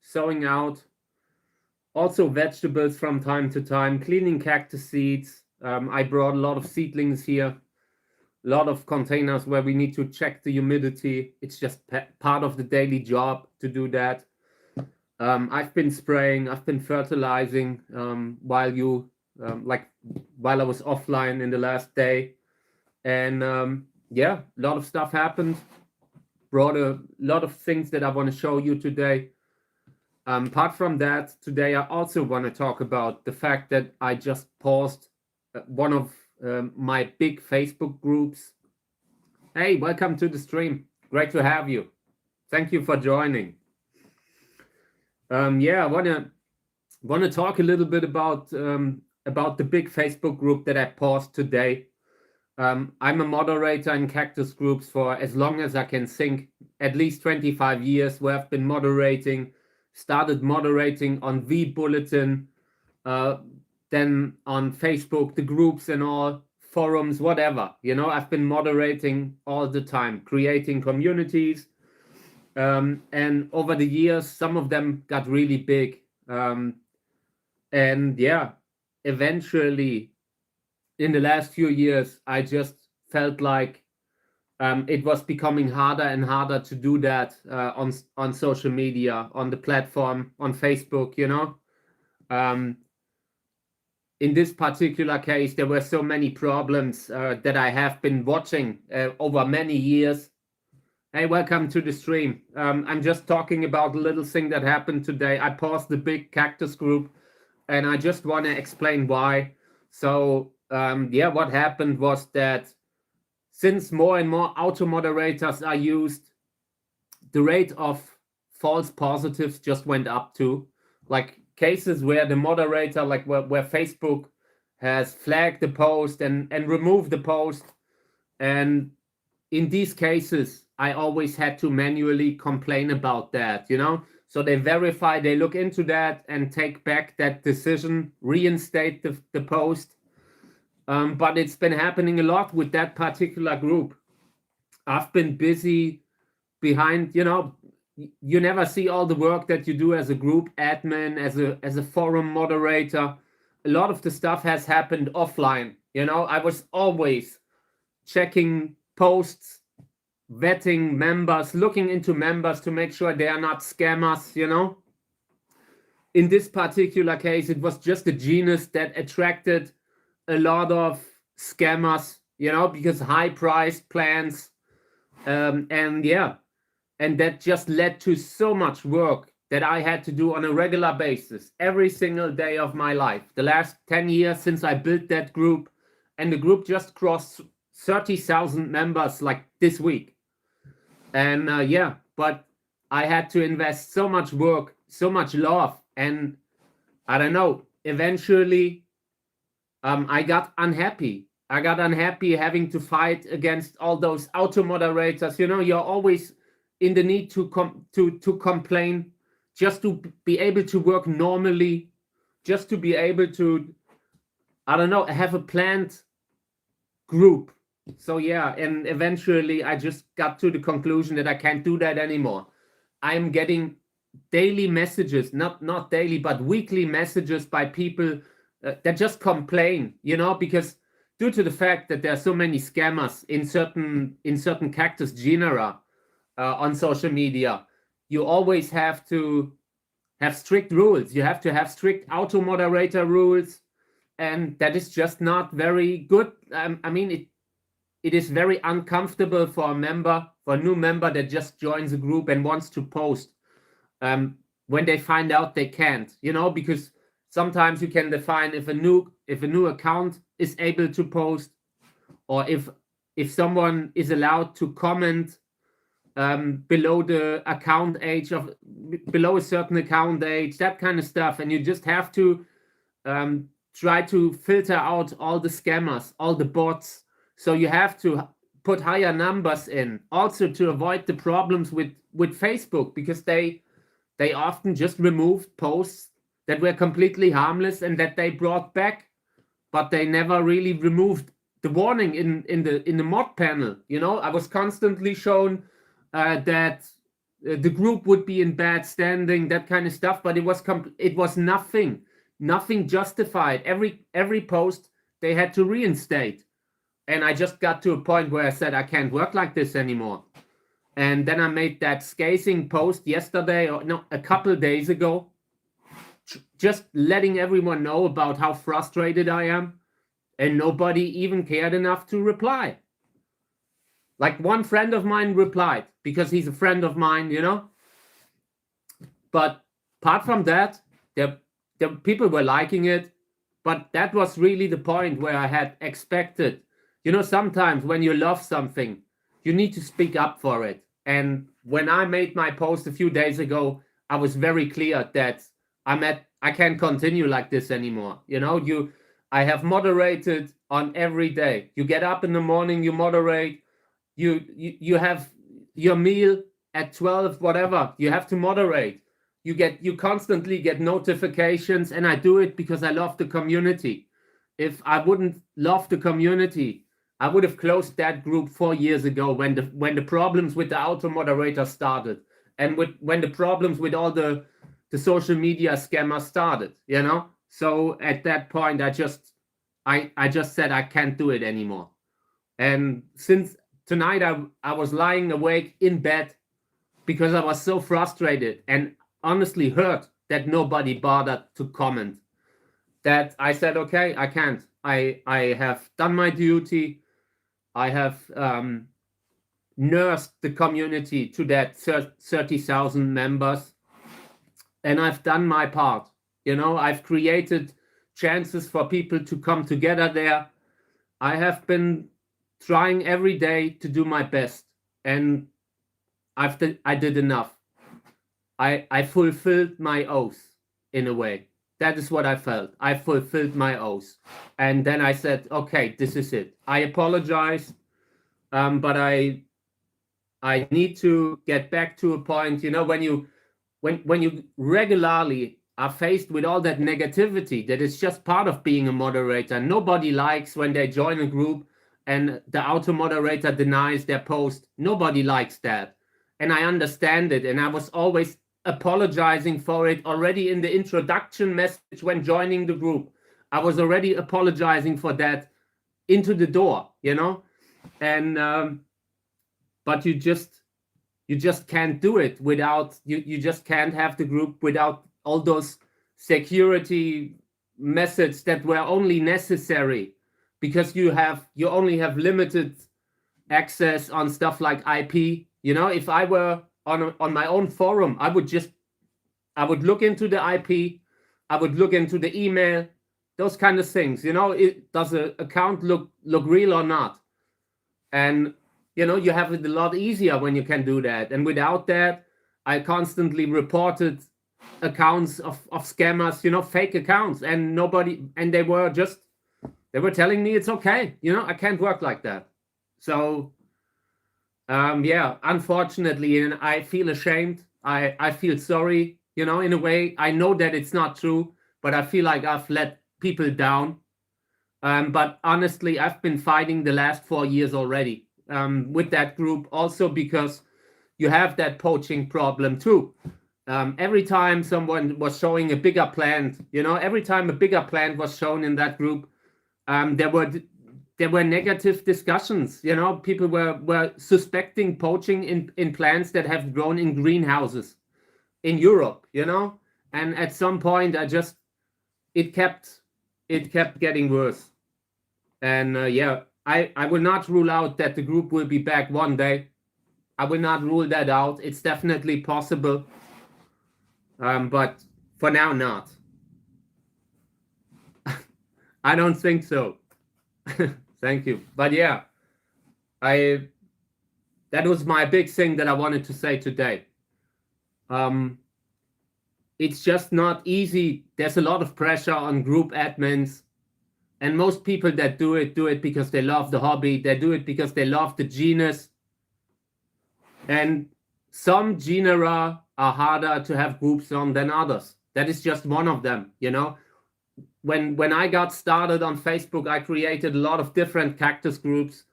sowing out, also vegetables from time to time, cleaning cactus seeds. I brought a lot of seedlings here, a lot of containers where we need to check the humidity. It's just part of the daily job to do that. I've been spraying, I've been fertilizing while I was offline in the last day. And yeah, a lot of stuff happened. Brought a lot of things that I want to show you today. Apart from that, today I also want to talk about the fact that I just paused one of my big Facebook groups. Hey, welcome to the stream. Great to have you. Thank you for joining. Yeah, I want to talk a little bit about the big Facebook group that I paused today. I'm a moderator in Cactus groups for as long as I can think, at least 25 years, where I've been moderating. Started moderating on V-Bulletin, then on Facebook, the groups and all, forums, whatever. You know, I've been moderating all the time, creating communities. And over the years, some of them got really big. And yeah, eventually, in the last few years, I just felt like it was becoming harder and harder to do that on social media, on the platform, on Facebook, you know. In this particular case, there were so many problems that I have been watching over many years. Hey, welcome to the stream. I'm just talking about a little thing that happened today. I paused the big Cactus group, and I just want to explain why. So, yeah, what happened was that since more and more auto moderators are used, the rate of false positives just went up too. Like cases where the moderator, like where Facebook has flagged the post and removed the post. And in these cases, I always had to manually complain about that, you know? So they verify, they look into that and take back that decision, reinstate the post. But it's been happening a lot with that particular group. I've been busy behind, you know, you never see all the work that you do as a group admin, as a forum moderator. A lot of the stuff has happened offline. You know, I was always checking posts, vetting members, looking into members to make sure they are not scammers, you know. In this particular case, it was just a genus that attracted a lot of scammers, you know, because high-priced plans, and yeah, and that just led to so much work that I had to do on a regular basis, every single day of my life. The last 10 years since I built that group, and the group just crossed 30,000 members like this week. And yeah, but I had to invest so much work, so much love, and I don't know, eventually I got unhappy. I got unhappy having to fight against all those auto moderators. You know, you're always in the need to complain, just to be able to work normally, just to be able to, I don't know, have a planned group. So yeah, and eventually I just got to the conclusion that I can't do that anymore. I'm getting daily messages, not daily, but weekly messages by people that just complain, you know, because due to the fact that there are so many scammers in certain cactus genera on social media, you always have to have strict rules. You have to have strict auto moderator rules, and that is just not very good. I mean, it is very uncomfortable for a new member that just joins a group and wants to post when they find out they can't, you know, because sometimes you can define if a new account is able to post, or if someone is allowed to comment below the account age below a certain account age, that kind of stuff. And you just have to try to filter out all the scammers, all the bots. So you have to put higher numbers in, also to avoid the problems with Facebook, because they often just removed posts that were completely harmless and that they brought back, but they never really removed the warning in the mod panel. You know, I was constantly shown that the group would be in bad standing, that kind of stuff. But it was nothing justified. Every post they had to reinstate, and I just got to a point where I said I can't work like this anymore. And then I made that scathing post yesterday, or no, a couple days ago, just letting everyone know about how frustrated I am, and nobody even cared enough to reply. Like one friend of mine replied because he's a friend of mine, you know. But apart from that, the people were liking it. But that was really the point where I had expected. You know, sometimes when you love something, you need to speak up for it. And when I made my post a few days ago, I was very clear that I can't continue like this anymore. You know, I have moderated on every day. You get up in the morning, you moderate. You have your meal at 12, whatever. You have to moderate. You constantly get notifications, and I do it because I love the community. If I wouldn't love the community, I would have closed that group 4 years ago when the problems with the auto moderator started, and when the problems with all the social media scammers started, you know. So at that point, I just said I can't do it anymore. And since tonight, I was lying awake in bed because I was so frustrated and honestly hurt that nobody bothered to comment, that I said, okay, I can't. I have done my duty. I have nursed the community to that 30,000 members, and I've done my part. You know, I've created chances for people to come together there. I have been trying every day to do my best, and I did enough. I fulfilled my oath in a way. That is what I felt. I fulfilled my oath. And then I said, okay, this is it. I apologize, but I need to get back to a point, you know, when you regularly are faced with all that negativity, that is just part of being a moderator. Nobody likes when they join a group and the auto moderator denies their post. Nobody likes that. And I understand it. And I was always apologizing for it already in the introduction message when joining the group. I was already apologizing for that into the door, you know. And but you just can't do it without you just can't have the group without all those security methods that were only necessary, because you only have limited access on stuff like IP. You know, if I were on my own forum, I would look into the IP, I would look into the email, those kind of things. You know, does an account look real or not? And you know, you have it a lot easier when you can do that. And without that, I constantly reported accounts of scammers, you know, fake accounts, and they were telling me it's okay. You know, I can't work like that. So yeah, unfortunately, and I feel ashamed. I feel sorry, you know, in a way. I know that it's not true, but I feel like I've let people down. But honestly, I've been fighting the last 4 years already with that group, also because you have that poaching problem too. Every time someone was showing a bigger plant, you know, every time a bigger plant was shown in that group, there were negative discussions. You know, people were suspecting poaching in plants that have grown in greenhouses in Europe, you know. And at some point, it kept getting worse. And yeah, I will not rule out that the group will be back one day. I will not rule that out. It's definitely possible. But for now, not. I don't think so. Thank you. But yeah, that was my big thing that I wanted to say today. It's just not easy. There's a lot of pressure on group admins, and most people that do it because they love the hobby. They do it because they love the genus. And some genera are harder to have groups on than others. That is just one of them, you know. When I got started on Facebook, I created a lot of different cactus groups.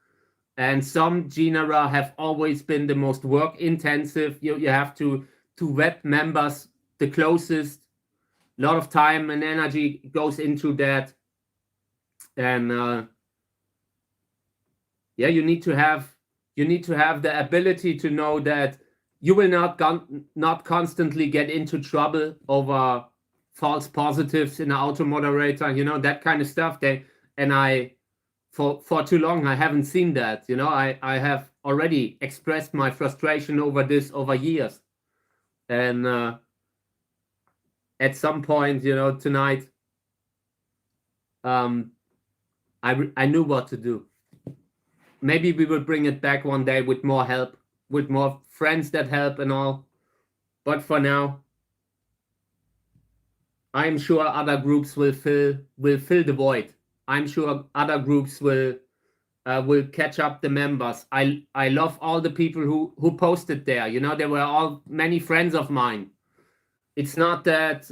and some genera have always been the most work intensive. You have to vet members the closest. A lot of time and energy goes into that, and yeah, you need to have the ability to know that you will not constantly get into trouble over false positives in an auto moderator, that kind of stuff. For too long I haven't seen that. I have already expressed my frustration over this over years, and at some point, tonight, I knew what to do. Maybe we will bring it back one day with more help, with more friends that help and all. But for now, I'm sure other groups will fill the void. I'm sure other groups will catch up the members. I love all the people who posted there. They were all many friends of mine. It's not that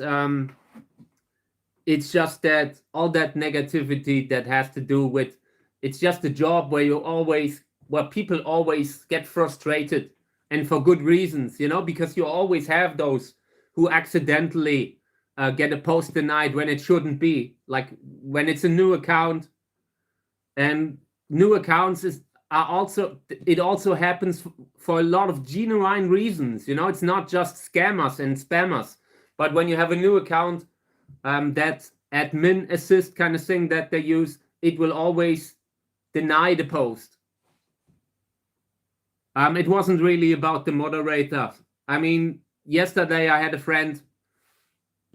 it's just that all that negativity that has to do with, it's just a job where people always get frustrated, and for good reasons, because you always have those who accidentally get a post denied when it shouldn't be, like when it's a new account. And new accounts it also happens for a lot of genuine reasons. It's not just scammers and spammers, but when you have a new account, that admin assist kind of thing that they use, it will always deny the post. It wasn't really about the moderator. I mean, yesterday I had a friend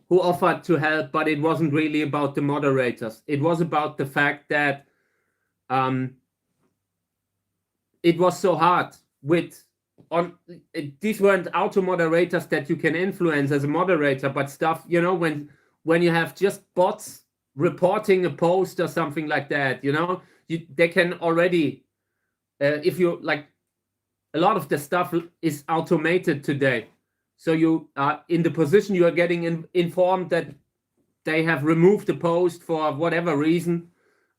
who offered to help, but it wasn't really about the moderators. It was about the fact that it was so hard these weren't auto moderators that you can influence as a moderator, but stuff, when you have just bots reporting a post or something like that, they can already, if you like, a lot of the stuff is automated today. So you are in the position, you are getting informed that they have removed the post for whatever reason,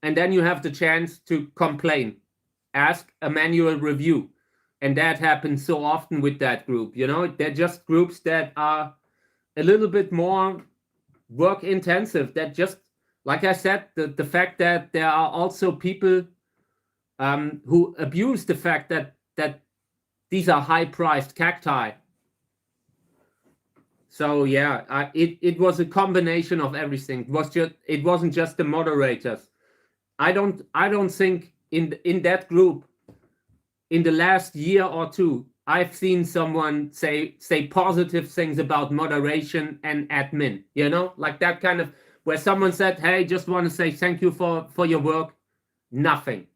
and then you have the chance to complain, ask a manual review. And that happens so often with that group. They're just groups that are a little bit more work intensive. That just, like I said, the fact that there are also people who abuse the fact that these are high priced cacti. So yeah, it was a combination of everything. It wasn't just the moderators. I don't think in that group, in the last year or two, I've seen someone say positive things about moderation and admin, like that kind of, where someone said, hey, just want to say thank you for your work. Nothing.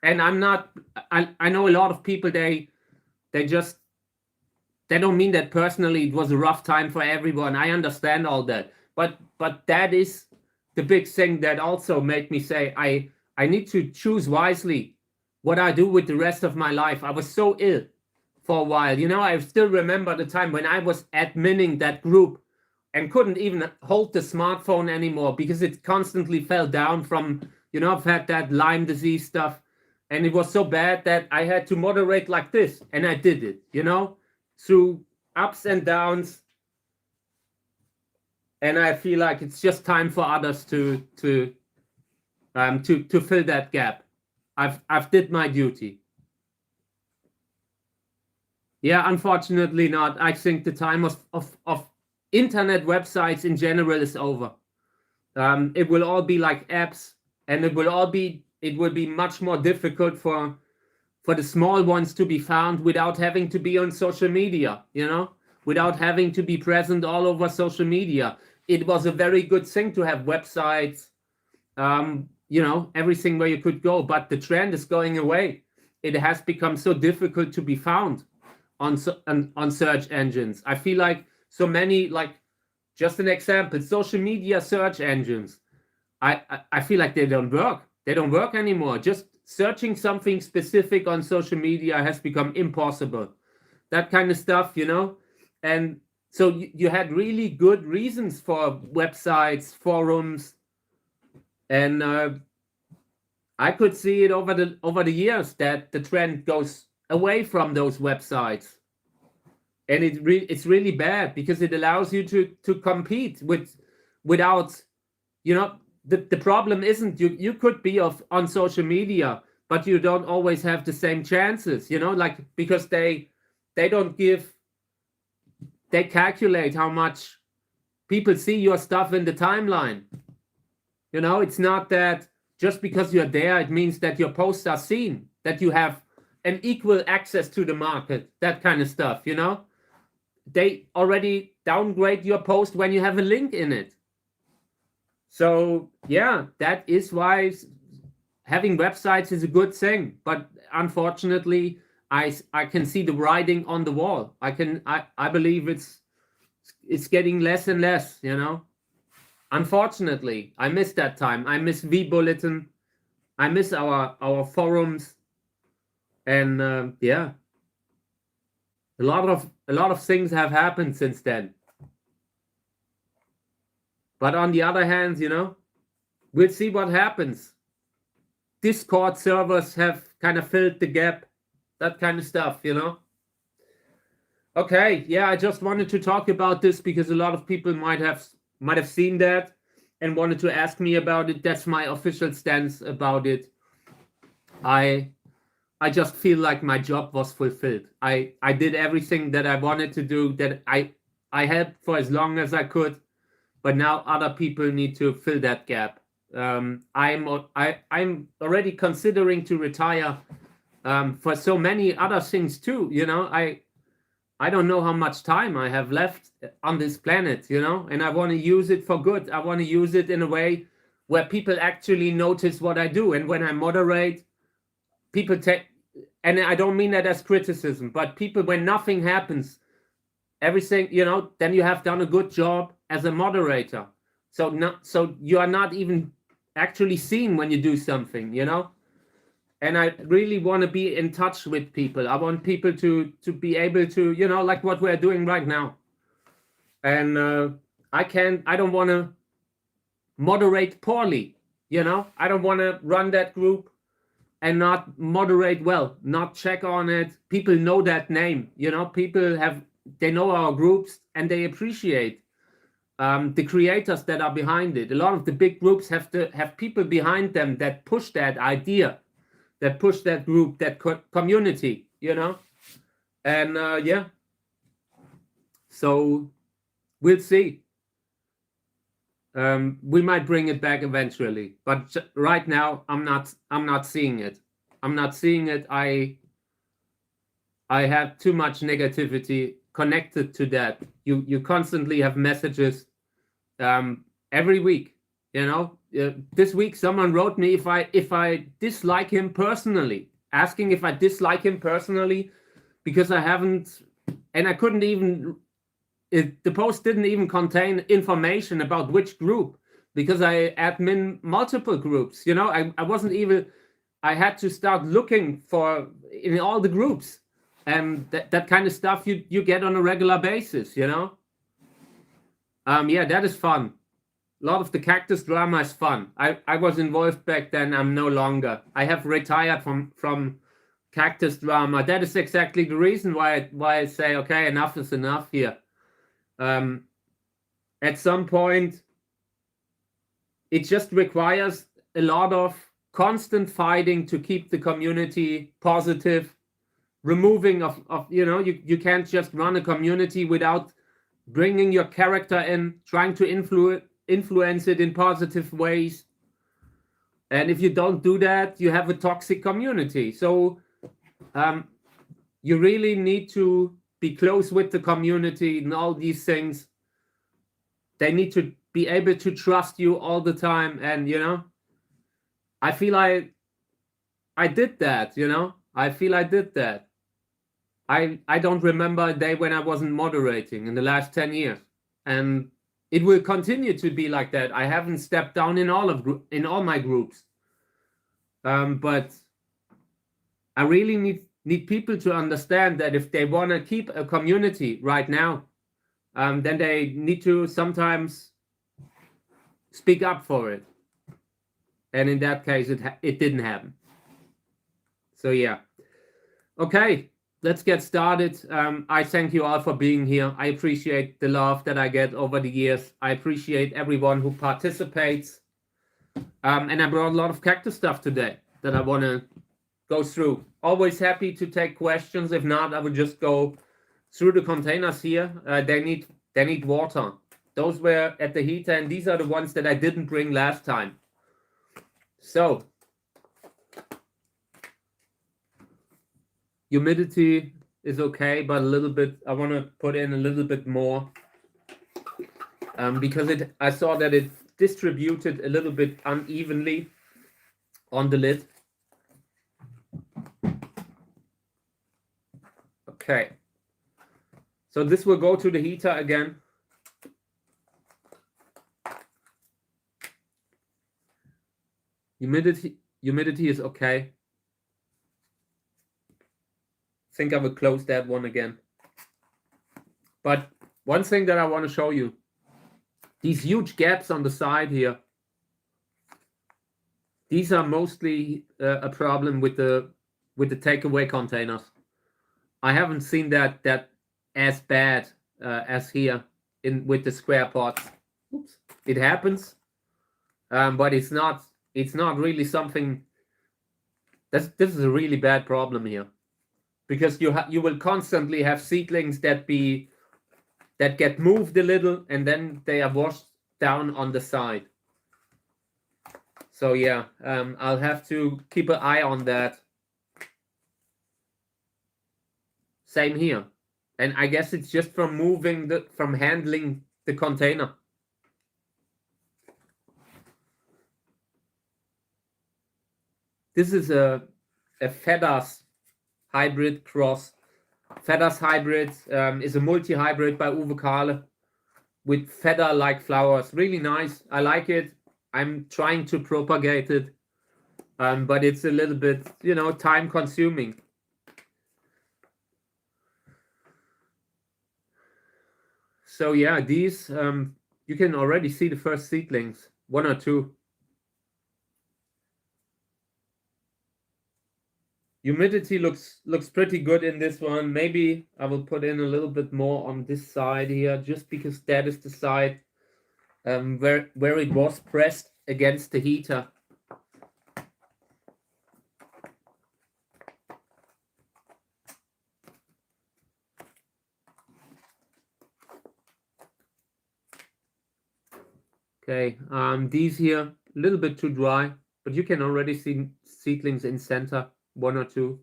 And I know a lot of people, they don't mean that personally. It was a rough time for everyone. I understand all that. But that is the big thing that also made me say, I need to choose wisely what I do with the rest of my life. I was so ill for a while. I still remember the time when I was adminning that group and couldn't even hold the smartphone anymore because it constantly fell down from, I've had that Lyme disease stuff. And it was so bad that I had to moderate like this. And I did it, through ups and downs. And I feel like it's just time for others to fill that gap. I've did my duty. Yeah, unfortunately not. I think the time of internet websites in general is over. It will all be like apps, and it will be much more difficult for the small ones to be found without having to be on social media, without having to be present all over social media. It was a very good thing to have websites, everything where you could go, but the trend is going away. It has become so difficult to be found on search engines. I feel like so many, like, just an example, social media search engines, I feel like they don't work. They don't work anymore. Just searching something specific on social media has become impossible. That kind of stuff, and so you had really good reasons for websites, forums, and I could see it over the years that the trend goes away from those websites, and it's really bad because it allows you to compete without, you know, the problem isn't you could be on social media, but you don't always have the same chances, you know, like because they don't give, they calculate how much people see your stuff in the timeline. You know, it's not that just because you're there, it means that your posts are seen, that you have an equal access to the market, that kind of stuff, you know? They already downgrade your post when you have a link in it. So, yeah, that is why having websites is a good thing. But unfortunately, I can see the writing on the wall. I believe it's getting less and less, you know? Unfortunately, I miss that time. I miss V-Bulletin. I miss our forums, and yeah, a lot of things have happened since then. But on the other hand, you know, we'll see what happens. Discord servers have kind of filled the gap, that kind of stuff, you know. Okay, yeah, I just wanted to talk about this because a lot of people might have seen that and wanted to ask me about it. That's my official stance about it. I just feel like my job was fulfilled. I did everything that I wanted to do, that I helped for as long as I could, but now other people need to fill that gap. I'm already considering to retire for so many other things too, you know. I don't know how much time I have left on this planet, you know, and I want to use it for good. I want to use it in a way where people actually notice what I do. And when I moderate, people take, and I don't mean that as criticism, but people, when nothing happens, everything, you know, then you have done a good job as a moderator. So you are not even actually seen when you do something, you know. And I really want to be in touch with people. I want people to be able to, you know, like what we're doing right now. And I don't want to moderate poorly, you know. I don't want to run that group and not moderate well, not check on it. People know that name, you know. They know our groups and they appreciate the creators that are behind it. A lot of the big groups have people behind them that push that idea, that push that group, that community, you know. And yeah, so we'll see. We might bring it back eventually, but right now I'm not seeing it. I'm not seeing it. I have too much negativity connected to that. You constantly have messages every week, you know. This week someone wrote me if I dislike him personally, asking if I dislike him personally, because I haven't, and I couldn't even, the post didn't even contain information about which group, because I admin multiple groups, you know. I wasn't even, I had to start looking for in all the groups, and that kind of stuff you get on a regular basis, you know. Yeah, that is fun. A lot of the Cactus drama is fun. I was involved back then. I'm no longer. I have retired from Cactus drama. That is exactly the reason why I say, okay, enough is enough here. At some point, it just requires a lot of constant fighting to keep the community positive, removing of you know, you can't just run a community without bringing your character in, trying to influence it in positive ways. And if you don't do that, you have a toxic community. So you really need to be close with the community and all these things. They need to be able to trust you all the time. And, you know, I feel I did that, you know. I feel I did that. I don't remember a day when I wasn't moderating in the last 10 years. And it will continue to be like that. I haven't stepped down in all my groups. But I really need people to understand that if they want to keep a community right now, then they need to sometimes speak up for it. And in that case, it didn't happen. So yeah. Okay, let's get started. I thank you all for being here. I appreciate the love that I get over the years. I appreciate everyone who participates. And I brought a lot of cactus stuff today that I want to go through. Always happy to take questions. If not, I would just go through the containers here. They need water. Those were at the heater, and these are the ones that I didn't bring last time. So humidity is okay, but a little bit, I want to put in a little bit more because I saw that it distributed a little bit unevenly on the lid. Okay, so this will go to the heater again. Humidity is okay. I think I will close that one again. But one thing that I want to show you, these huge gaps on the side here, these are mostly a problem with the takeaway containers. I haven't seen that as bad as here with the square pots. Oops. It happens, but it's not really something. This is a really bad problem here, because you will constantly have seedlings that get moved a little, and then they are washed down on the side. So yeah, I'll have to keep an eye on that. Same here. And I guess it's just from handling the container. This is a Feathers hybrid cross. Feathers hybrid is a multi-hybrid by Uwe Kahle with feather-like flowers. Really nice. I like it. I'm trying to propagate it, but it's a little bit, time-consuming. So yeah, these you can already see the first seedlings, 1 or 2. Humidity looks pretty good in this one. Maybe I will put in a little bit more on this side here, just because that is the side where it was pressed against the heater. Okay, these here a little bit too dry, but you can already see seedlings in center, 1 or 2.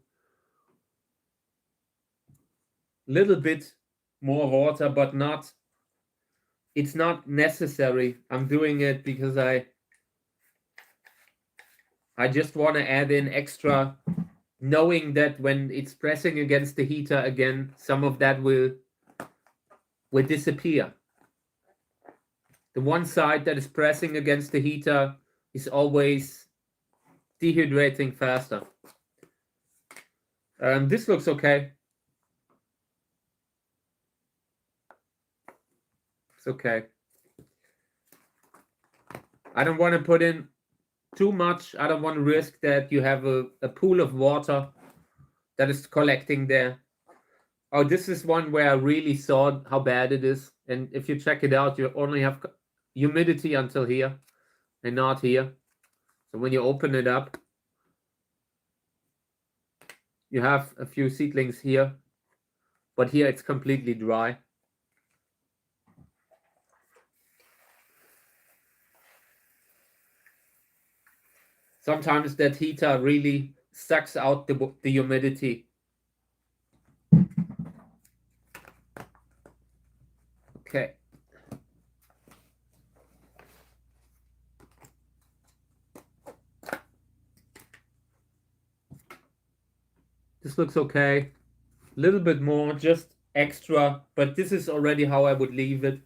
Little bit more water, but it's not necessary. I'm doing it because I just want to add in extra, knowing that when it's pressing against the heater again, some of that will disappear. The one side that is pressing against the heater is always dehydrating faster. This looks okay. It's okay. I don't want to put in too much. I don't want to risk that you have a pool of water that is collecting there. Oh, this is one where I really saw how bad it is. And if you check it out, you only have humidity until here and not here. So when you open it up, you have a few seedlings here, but here it's completely dry. Sometimes that heater really sucks out the humidity. Okay. This looks okay. A little bit more, just extra, but this is already how I would leave it.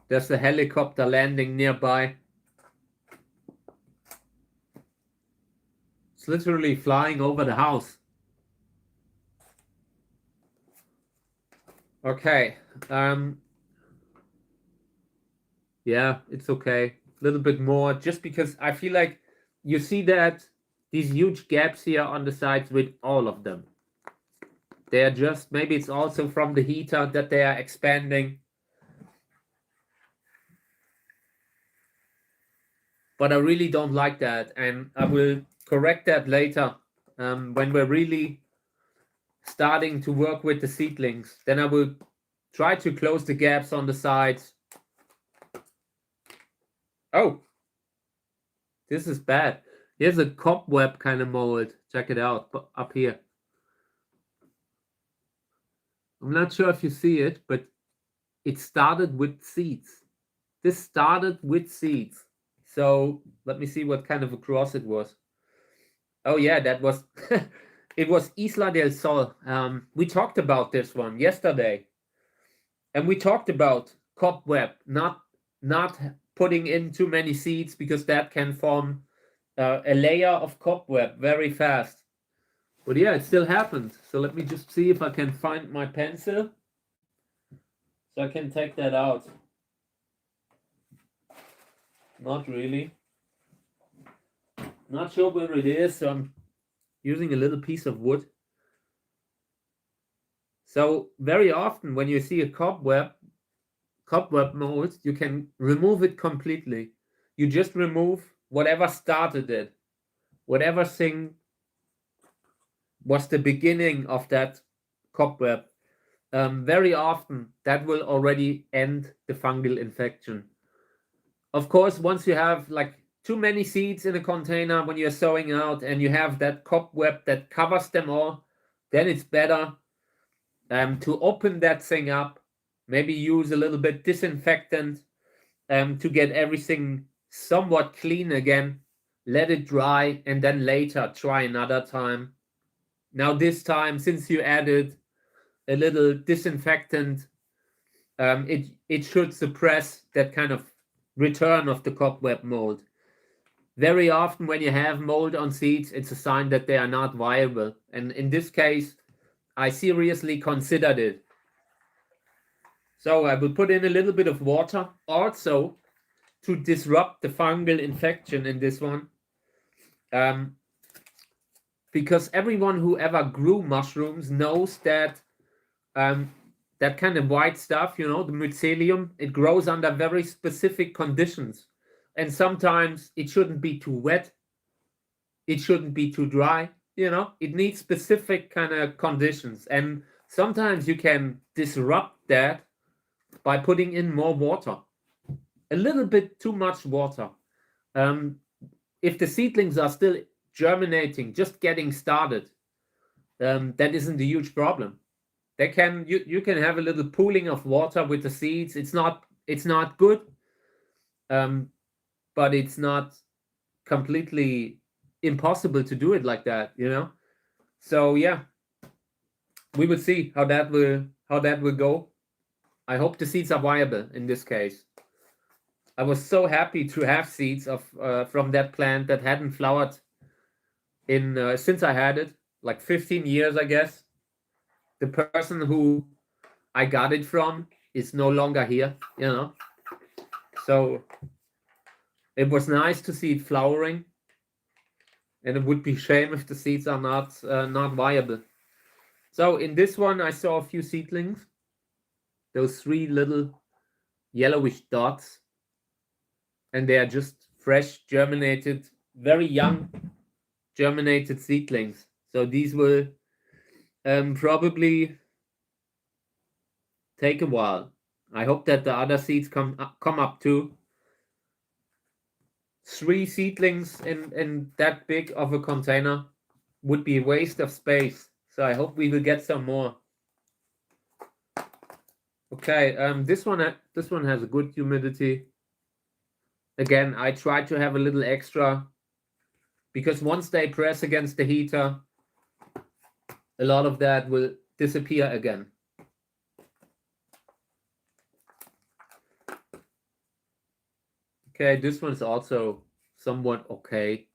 There's a helicopter landing nearby. It's literally flying over the house. Okay. Yeah, it's okay. A little bit more, just because I feel like you see that these huge gaps here on the sides with all of them. They are just, maybe it's also from the heater that they are expanding. But I really don't like that, and I will correct that later when we're really starting to work with the seedlings. Then I will try to close the gaps on the sides. Oh, this is bad. Here's a cobweb kind of mold. Check it out up here. I'm not sure if you see it, but it started with seeds. This started with seeds. So let me see what kind of a cross it was. Oh yeah, that was it was Isla del Sol. We talked about this one yesterday, and we talked about cobweb, not putting in too many seeds, because that can form a layer of cobweb very fast. But yeah, it still happened. So let me just see if I can find my pencil, so I can take that out. Not really. Not sure where it is, so I'm using a little piece of wood. So very often when you see a cobweb mold, you can remove it completely. You just remove whatever started it, whatever thing was the beginning of that cobweb. Very often that will already end the fungal infection. Of course, once you have like too many seeds in a container when you're sowing out, and you have that cobweb that covers them all, then it's better to open that thing up, maybe use a little bit disinfectant to get everything somewhat clean again, let it dry, and then later try another time. Now this time, since you added a little disinfectant, it should suppress that kind of return of the cobweb mold. Very often when you have mold on seeds, it's a sign that they are not viable. And in this case, I seriously considered it. So I will put in a little bit of water also to disrupt the fungal infection in this one. Because everyone who ever grew mushrooms knows that that kind of white stuff, the mycelium, it grows under very specific conditions. And sometimes it shouldn't be too wet. It shouldn't be too dry. It needs specific kind of conditions. And sometimes you can disrupt that by putting in more water. A little bit too much water. If the seedlings are still germinating, just getting started, that isn't a huge problem. You can have a little pooling of water with the seeds. It's not good, but it's not completely impossible to do it like that. So yeah, we will see how that will go. I hope the seeds are viable in this case. I was so happy to have seeds of from that plant that hadn't flowered in since I had it, like 15 years, I guess. The person who I got it from is no longer here, So it was nice to see it flowering, and it would be a shame if the seeds are not viable. So in this one, I saw a few seedlings, those 3 little yellowish dots, and they are just fresh germinated, very young germinated seedlings. So these will probably take a while. I hope that the other seeds come up too. 3 seedlings in that big of a container would be a waste of space. So I hope we will get some more. Okay, this one has a good humidity. Again, I try to have a little extra, because once they press against the heater, a lot of that will disappear again. Okay, this one's also somewhat okay.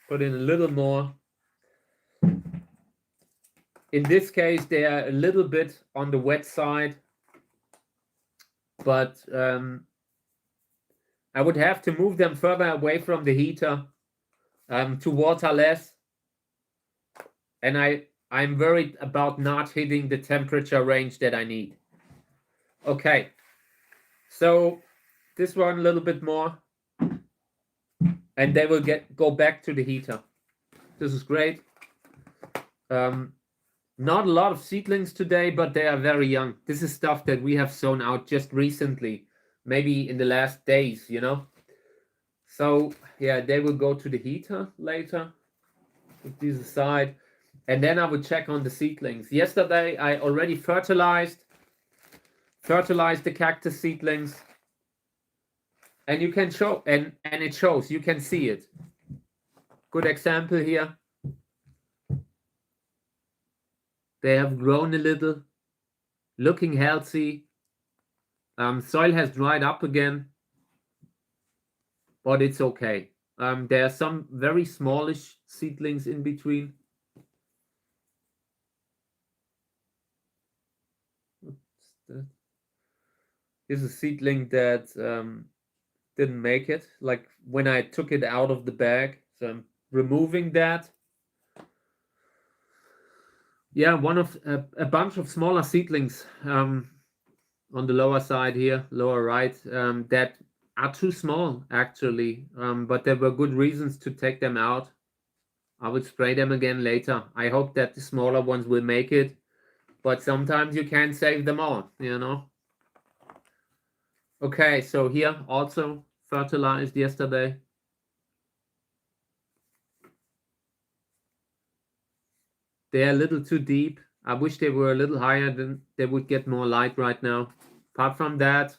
Put in a little more. In this case, they are a little bit on the wet side, but I would have to move them further away from the heater to water less. And I'm worried about not hitting the temperature range that I need. Okay, so this one a little bit more, and they will go back to the heater. This is great. Not a lot of seedlings today, but they are very young. This is stuff that we have sown out just recently, maybe in the last days, you know. So yeah, they will go to the heater later. Put these aside, and then I would check on the seedlings. Yesterday I already fertilized the cactus seedlings, and you can show, and it shows, you can see it. Good example here. They have grown a little, looking healthy. Soil has dried up again, but it's okay. There are some very smallish seedlings in between. What's that? Here's a seedling that didn't make it, like when I took it out of the bag. So I'm removing that. Yeah, a bunch of smaller seedlings on the lower side here, lower right, that are too small actually, but there were good reasons to take them out. I will spray them again later. I hope that the smaller ones will make it, but sometimes you can't save them all, you know. Okay, so here also fertilized yesterday. They're a little too deep. I wish they were a little higher, then they would get more light right now. Apart from that,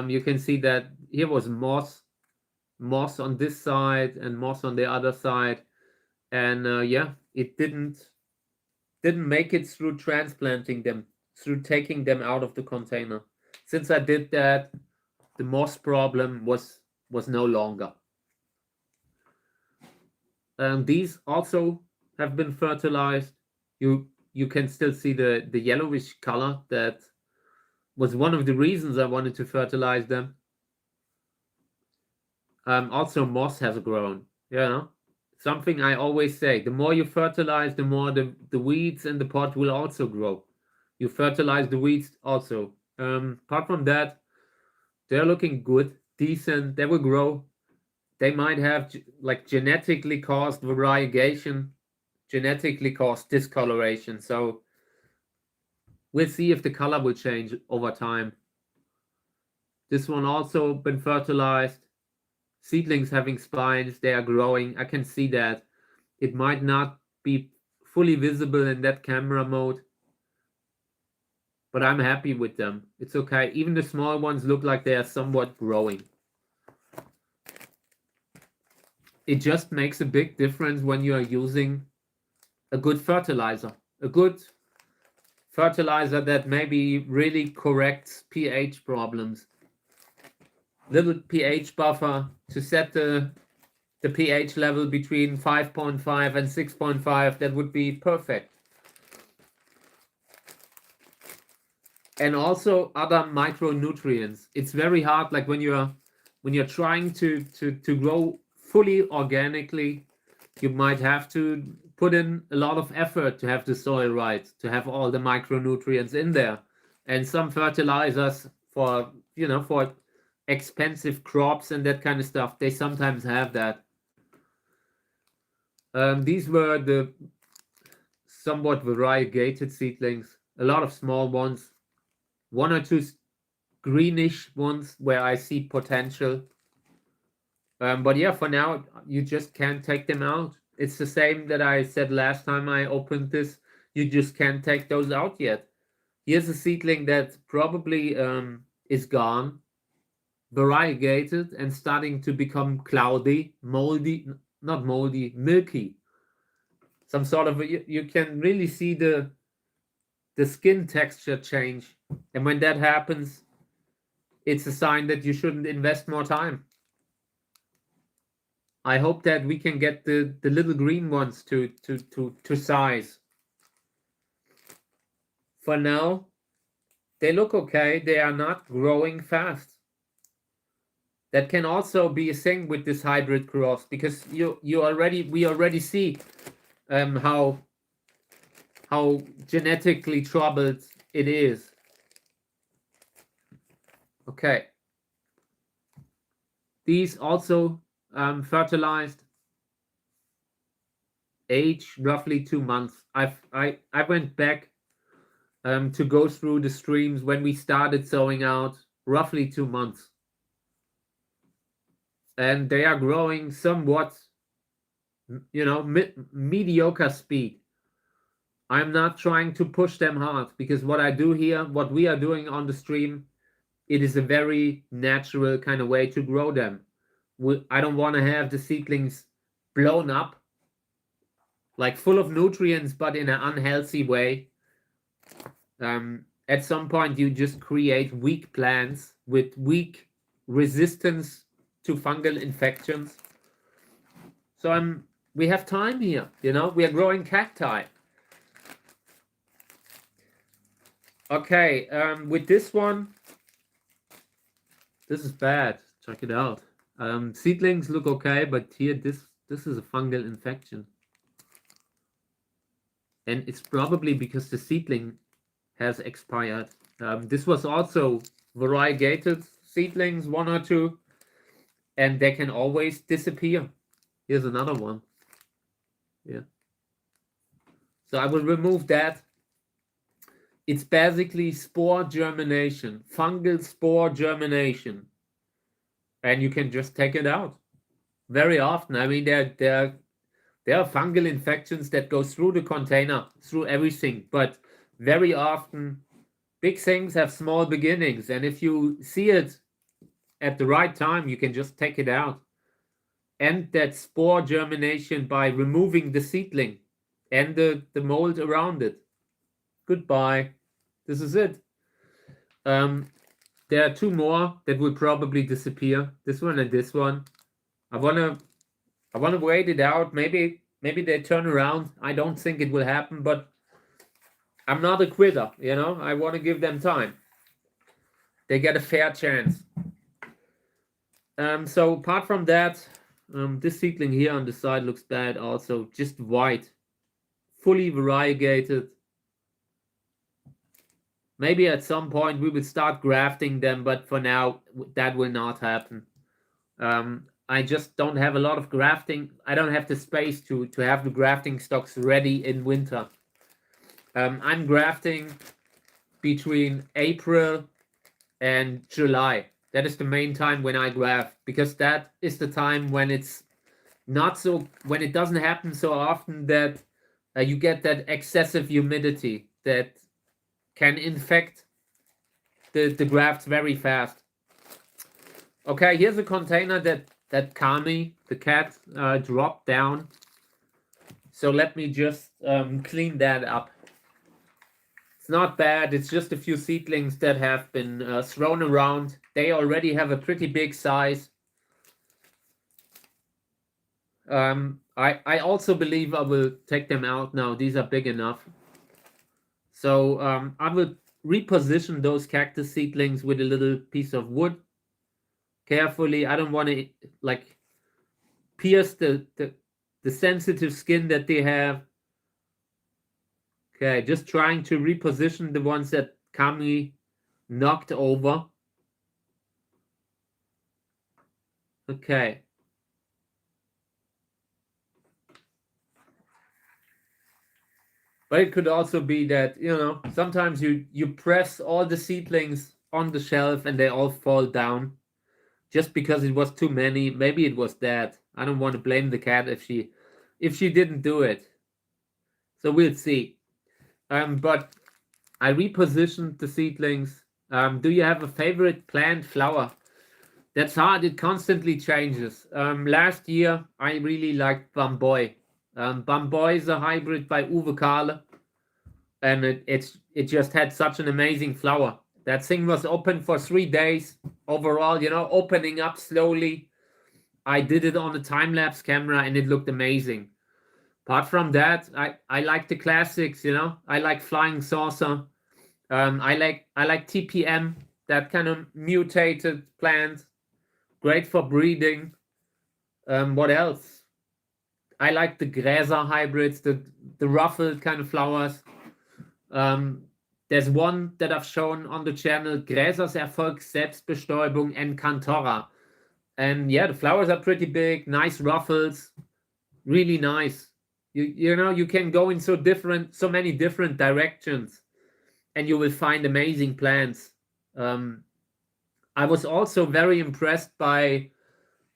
you can see that here was moss on this side and moss on the other side. And yeah, it didn't make it through transplanting them, through taking them out of the container. Since I did that, the moss problem was no longer. These also have been fertilized. You can still see the yellowish color. That was one of the reasons I wanted to fertilize them. Also moss has grown, you know. Something I always say, the more you fertilize, the more the weeds in the pot will also grow. You fertilize the weeds also. Apart from that, they're looking good, decent. They will grow. They might have like genetically caused variegation, genetically caused discoloration. So we'll see if the color will change over time. This one also been fertilized. Seedlings having spines, they are growing. I can see that. It might not be fully visible in that camera mode, but I'm happy with them. It's okay. Even the small ones look like they are somewhat growing. It just makes a big difference when you are using a good fertilizer. A good fertilizer that maybe really corrects pH problems. Little pH buffer to set the pH level between 5.5 and 6.5, that would be perfect. And also other micronutrients. It's very hard, like when you're trying to grow fully organically, you might have to put in a lot of effort to have the soil right, to have all the micronutrients in there. And some fertilizers for expensive crops and that kind of stuff, they sometimes have that. These were the somewhat variegated seedlings, a lot of small ones, one or two greenish ones where I see potential. But yeah, for now, you just can't take them out. It's the same that I said last time I opened this. You just can't take those out yet. Here's a seedling that probably is gone, variegated and starting to become cloudy, moldy, not moldy, milky. Some sort of, you can really see the skin texture change. And when that happens, it's a sign that you shouldn't invest more time. I hope that we can get the little green ones to size. for now, they look okay. They are not growing fast. That can also be a thing with this hybrid cross, because we already see how genetically troubled it is. Okay. These also fertilized, age roughly 2 months. I went back to go through the streams when we started sowing out, roughly 2 months. And they are growing somewhat, mediocre speed. I'm not trying to push them hard, because what I do here, what we are doing on the stream, it is a very natural kind of way to grow them. I don't want to have the seedlings blown up, like full of nutrients, but in an unhealthy way. At some point, you just create weak plants with weak resistance to fungal infections. So we have time here, we are growing cacti. Okay, with this one, this is bad. Check it out. Seedlings look okay, but here this is a fungal infection. And it's probably because the seedling has expired. This was also variegated seedlings, 1 or 2, and they can always disappear. Here's another one. Yeah. So I will remove that. It's basically spore germination, fungal spore germination. And you can just take it out. Very often. I mean, there are fungal infections that go through the container, through everything. But very often, big things have small beginnings. And if you see it at the right time, you can just take it out. End that spore germination by removing the seedling and the mold around it. Goodbye. This is it. There are 2 more that will probably disappear. This one and this one. I wanna wait it out. Maybe they turn around. I don't think it will happen, but I'm not a quitter, I want to give them time. They get a fair chance. So apart from that, this seedling here on the side looks bad also. Just white. Fully variegated. Maybe at some point we will start grafting them, but for now that will not happen. I just don't have a lot of grafting. I don't have the space to have the grafting stocks ready in winter. I'm grafting between April and July. That is the main time when I graft, because that is the time when it's not so, when it doesn't happen so often that you get that excessive humidity that can infect the grafts very fast. Okay, here's a container that Kami, the cat, dropped down. So let me just clean that up. It's not bad. It's just a few seedlings that have been thrown around. They already have a pretty big size. I also believe I will take them out now. These are big enough. So I will reposition those cactus seedlings with a little piece of wood. Carefully. I don't want to like pierce the sensitive skin that they have. Okay, just trying to reposition the ones that Kami knocked over. Okay. But it could also be that, sometimes you press all the seedlings on the shelf and they all fall down just because it was too many. Maybe it was that. I don't want to blame the cat if she didn't do it. So we'll see. But I repositioned the seedlings. Do you have a favorite plant flower? That's hard. It constantly changes. Last year, I really liked Bamboy. Bamboy is a hybrid by Uwe Kahle. And it just had such an amazing flower. That thing was open for 3 days overall, opening up slowly. I did it on a time-lapse camera and it looked amazing. Apart from that, I like the classics, I like Flying Saucer. I like TPM, that kind of mutated plant, great for breeding. What else? I like the Gräser hybrids, the ruffled kind of flowers. There's one that I've shown on the channel, Gräsers Erfolg Selbstbestäubung and Cantora. And yeah, the flowers are pretty big, nice ruffles, really nice. You know, you can go in so many different directions, and you will find amazing plants. I was also very impressed by,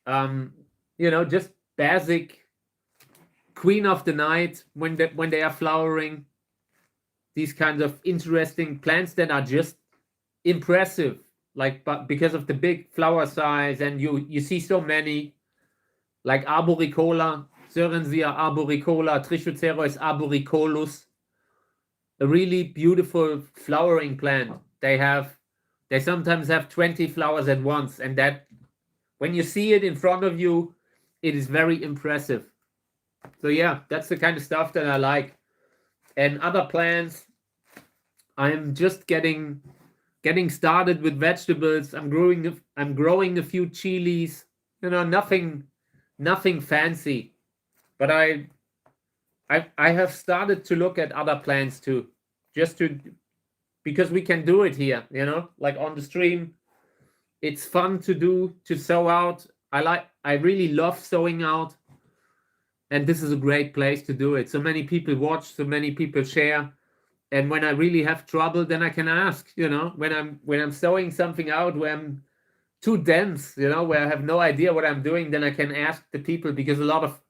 you know, just basic Queen of the Night when they are flowering. These kinds of interesting plants that are just impressive, like, but because of the big flower size, and you see so many, like Arboricola, Sörensia arboricola, Trichocereus arboricolus, a really beautiful flowering plant. They sometimes have 20 flowers at once, and that, when you see it in front of you, it is very impressive. So yeah, that's the kind of stuff that I like. And other plants, I'm just getting started with vegetables. I'm growing a few chilies, you know, nothing fancy. But I have started to look at other plants too, because we can do it here, you know, like on the stream. It's fun to sow out. I really love sowing out, and this is a great place to do it. So many people watch, so many people share. And when I really have trouble, then I can ask, you know, when I'm sowing something out where I'm too dense, you know, where I have no idea what I'm doing, then I can ask the people, because a lot of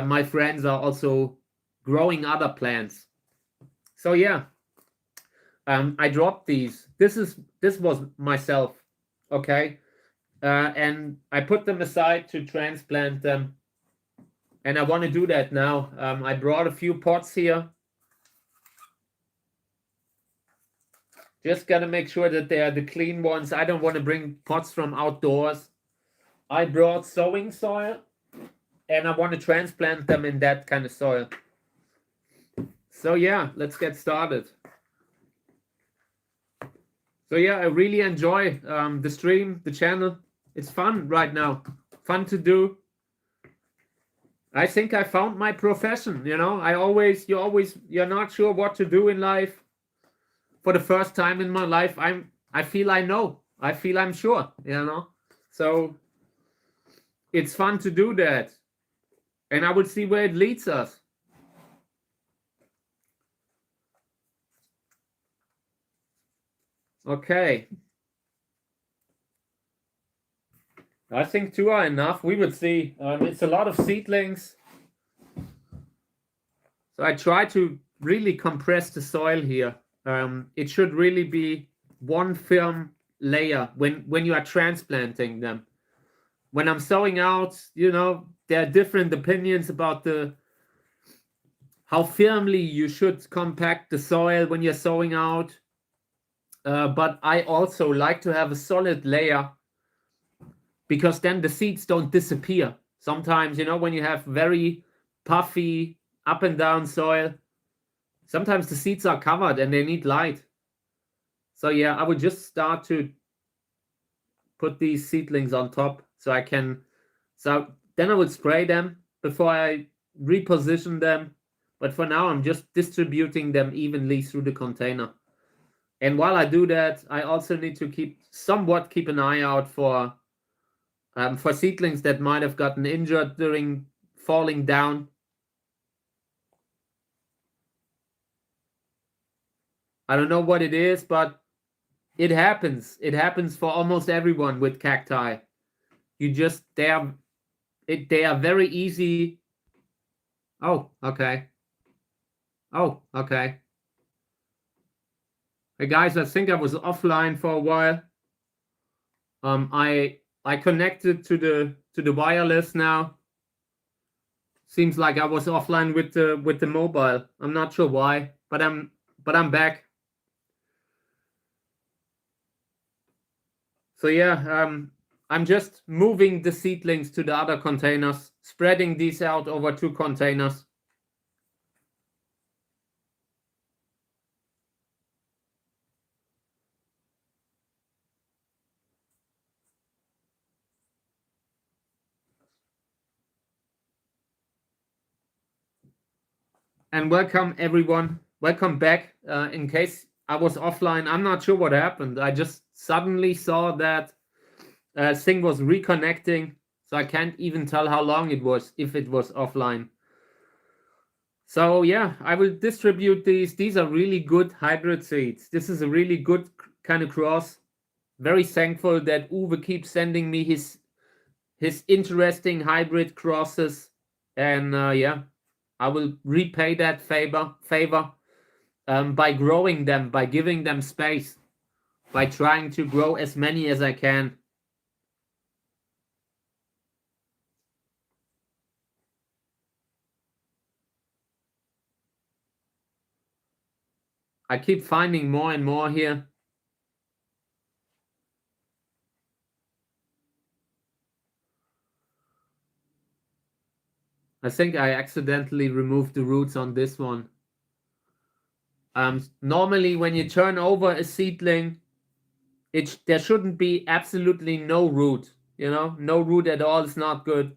my friends are also growing other plants. So yeah, I dropped these. This was myself, okay, and I put them aside to transplant them, and I want to do that now. I brought a few pots here. Just got to make sure that they are the clean ones. I don't want to bring pots from outdoors. I brought sowing soil, and I want to transplant them in that kind of soil. So yeah, let's get started. So yeah, I really enjoy the stream, the channel. It's fun right now. Fun to do. I think I found my profession, you know. You're not sure what to do in life. For the first time in my life, I feel I know. I feel I'm sure, you know. So it's fun to do that. And I would see where it leads us. Okay. I think two are enough. We would see. It's a lot of seedlings. So I try to really compress the soil here. It should really be one firm layer when you are transplanting them. When I'm sowing out, you know, there are different opinions about how firmly you should compact the soil when you're sowing out. But I also like to have a solid layer, because then the seeds don't disappear. Sometimes, you know, when you have very puffy up and down soil, sometimes the seeds are covered and they need light. So yeah, I would just start to put these seedlings on top, so then I would spray them before I reposition them. But for now, I'm just distributing them evenly through the container. And while I do that, I also need to keep an eye out for seedlings that might have gotten injured during falling down. I don't know what it is, but it happens. It happens for almost everyone with cacti. They are very easy. Oh, okay. Oh, okay. Hey guys, I think I was offline for a while. I connected to the wireless now. Seems like I was offline with the mobile. I'm not sure why, but I'm back. So yeah, I'm just moving the seedlings to the other containers, spreading these out over 2 containers. And welcome everyone. Welcome back. In case I was offline, I'm not sure what happened. I just suddenly saw that thing was reconnecting, so I can't even tell how long it was if it was offline. So yeah, I will distribute these. These are really good hybrid seeds. This is a really good kind of cross. Very thankful that Uwe keeps sending me his interesting hybrid crosses, and yeah, I will repay that favor by growing them, by giving them space, by trying to grow as many as I can. I keep finding more and more here. I think I accidentally removed the roots on this one. Normally when you turn over a seedling, there shouldn't be absolutely no root. No root at all is not good.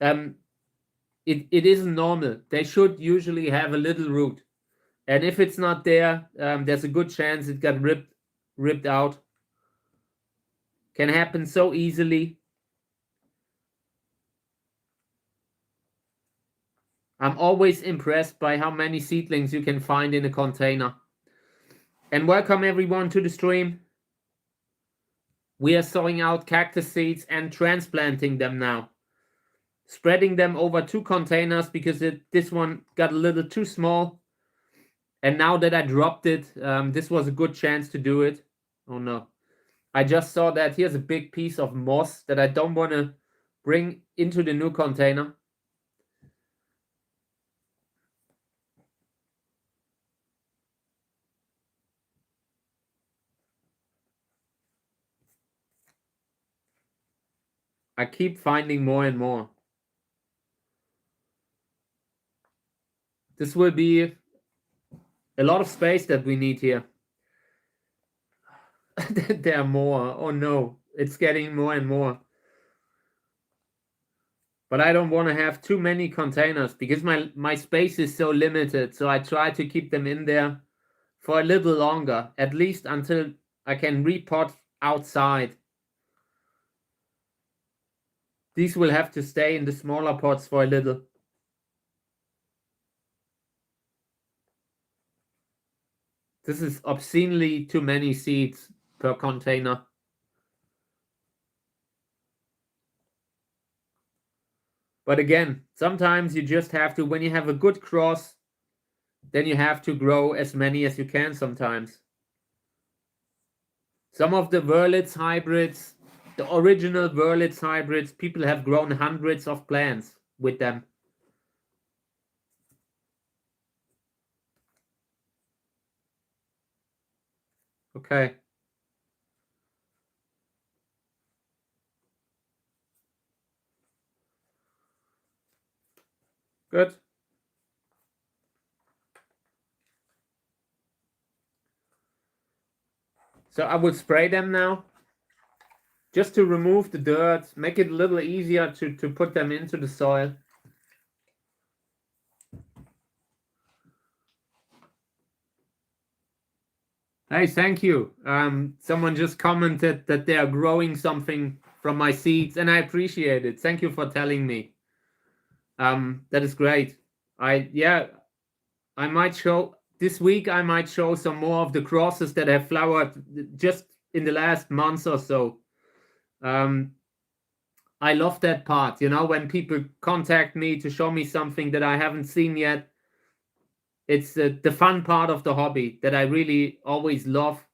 It isn't normal. They should usually have a little root, and if it's not there, there's a good chance it got ripped out. Can happen so easily. I'm always impressed by how many seedlings you can find in a container. And welcome everyone to the stream. We are sowing out cactus seeds and transplanting them now. Spreading them over 2 containers because this one got a little too small. And now that I dropped it, this was a good chance to do it. Oh no. I just saw that here's a big piece of moss that I don't want to bring into the new container. I keep finding more and more. This will be a lot of space that we need here. There are more. Oh no, it's getting more and more. But I don't want to have too many containers because my space is so limited. So I try to keep them in there for a little longer, at least until I can repot outside. These will have to stay in the smaller pots for a little. This is obscenely too many seeds per container. But again, sometimes you just have to, when you have a good cross, then you have to grow as many as you can sometimes. Some of the Wurlitz hybrids, the original Wurlitz hybrids, people have grown hundreds of plants with them. Okay. Good. So I will spray them now, just to remove the dirt, make it a little easier to put them into the soil. Hey, thank you. Someone just commented that they are growing something from my seeds, and I appreciate it. Thank you for telling me. That is great. I might show this week. I might show some more of the crosses that have flowered just in the last month or so. I love that part, when people contact me to show me something that I haven't seen yet. It's the fun part of the hobby that I really always love.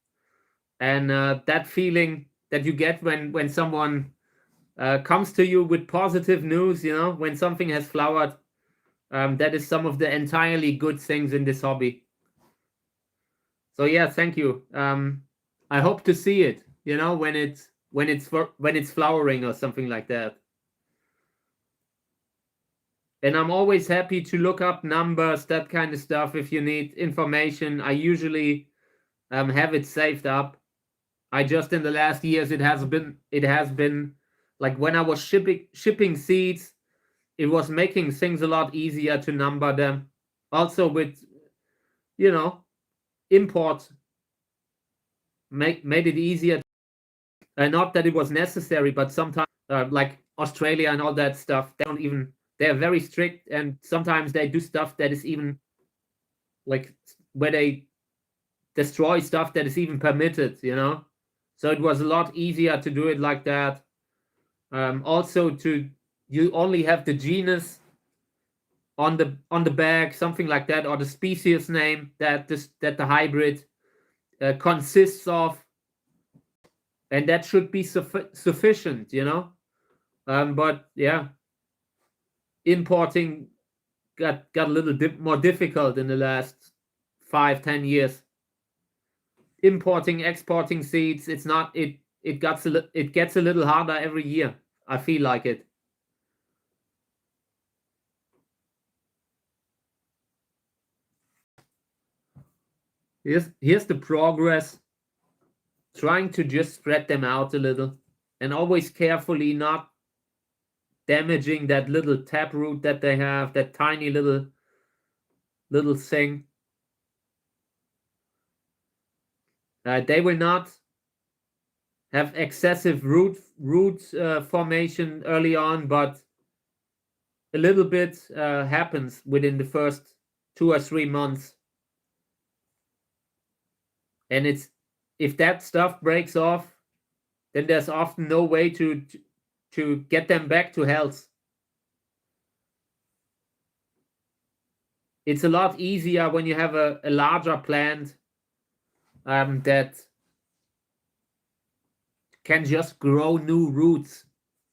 And that feeling that you get when someone comes to you with positive news, when something has flowered, that is some of the entirely good things in this hobby. So yeah, thank you. I hope to see it, when it's flowering or something like that. And I'm always happy to look up numbers, that kind of stuff. If you need information, I usually have it saved up. I just, in the last years, it has been like when I was shipping seeds, it was making things a lot easier to number them also with, you know, import made it easier. Not that it was necessary, but sometimes like Australia and all that stuff, they're very strict, and sometimes they do stuff that is even like where they destroy stuff that is even permitted, you know. So it was a lot easier to do it like that. Also, you only have the genus on the bag, something like that, or the species name that the hybrid consists of, and that should be sufficient, you know. But yeah, importing got a little more difficult in the last 5-10 years. Importing, exporting seeds, it's not it gets a little harder every year. I feel like it. Here's the progress. Trying to just spread them out a little, and always carefully not damaging that little taproot that they have, that tiny little thing. They will not have excessive root formation early on, but a little bit happens within the first 2 or 3 months. And if that stuff breaks off, then there's often no way to get them back to health. It's a lot easier when you have a larger plant that can just grow new roots.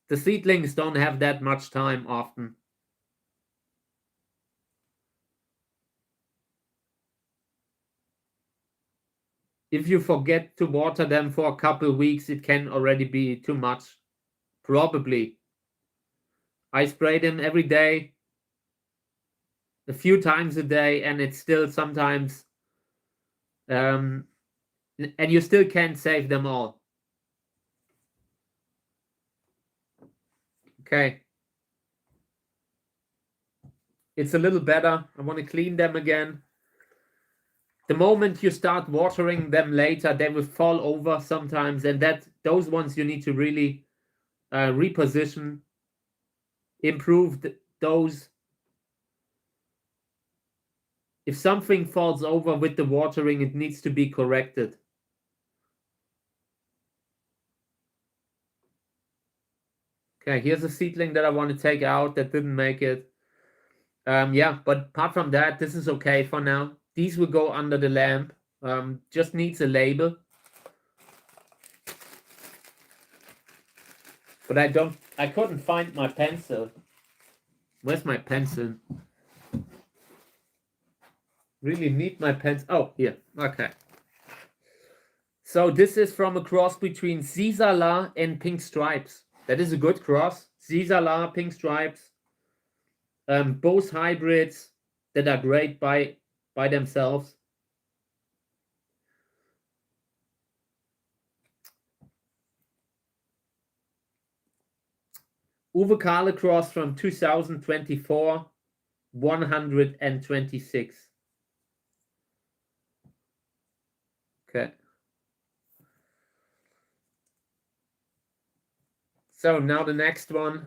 The seedlings don't have that much time often. If you forget to water them for a couple weeks, it can already be too much. Probably. I spray them every day, a few times a day, and it's still sometimes, and you still can't save them all. Okay. It's a little better. I want to clean them again. The moment you start watering them later, they will fall over sometimes, and those ones you need to really reposition, improve those. If something falls over with the watering, it needs to be corrected. Okay, here's a seedling that I want to take out that didn't make it. Yeah, but apart from that, this is okay for now. These will go under the lamp. Just needs a label. But I couldn't find my pencil. Where's my pencil? Really need my pencil. Oh, here. Okay. So this is from a cross between Zizala and Pink Stripes. That is a good cross. Zizala, Pink Stripes. Both hybrids that are great by themselves. Uwe Kahle cross from 2024, 126. Okay. So now the next one.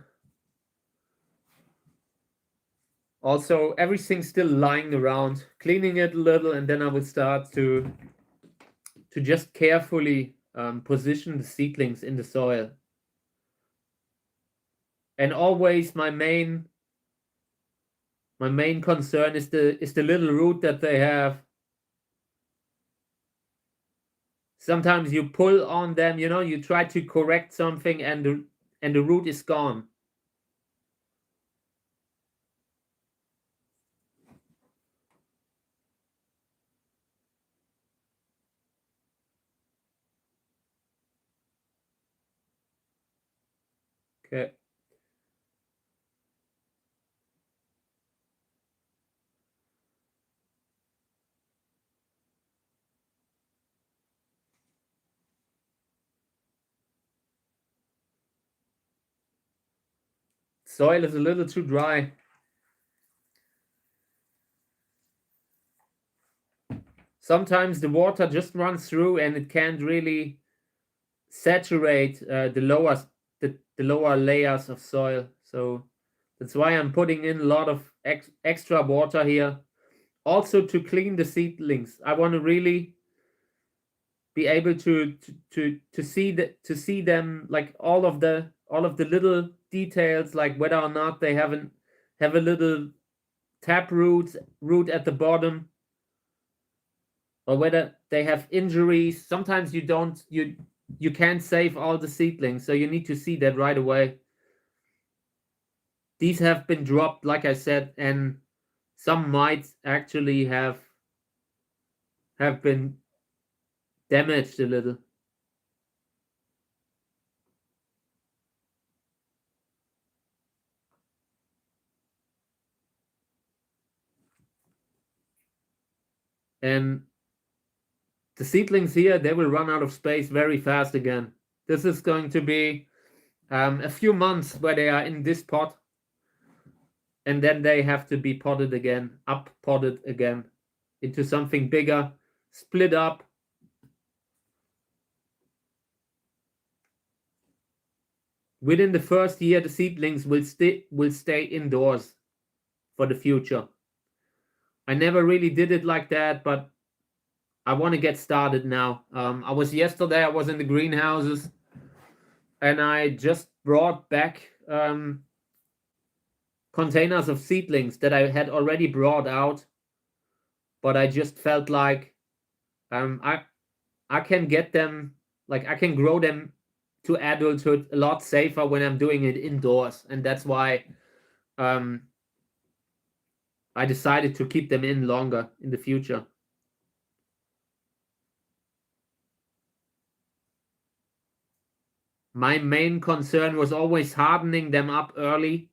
Also, everything's still lying around, cleaning it a little, and then I will start to just carefully position the seedlings in the soil. And always my main concern is the little root that they have. Sometimes you pull on them, you know, you try to correct something and the root is gone. Okay. Soil is a little too dry. sometimes the water just runs through and it can't really saturate the lower layers of soil. So that's why I'm putting in a lot of extra water here, also to clean the seedlings. I want to really be able to see them, like all of the little details, like whether or not they have a little tap root at the bottom, or whether they have injuries. Sometimes you can't save all the seedlings, so you need to see that right away. These have been dropped, like I said, and some might actually have been damaged a little. And the seedlings here, they will run out of space very fast again. This is going to be a few months where they are in this pot, and then they have to be potted again, potted again into something bigger, split up. Within the first year, the seedlings will stay indoors for the future. I never really did it like that, but I want to get started now. Yesterday I was in the greenhouses, and I just brought back containers of seedlings that I had already brought out, but I just felt like I can get them, like I can grow them to adulthood a lot safer when I'm doing it indoors, and that's why I decided to keep them in longer in the future. My main concern was always hardening them up early,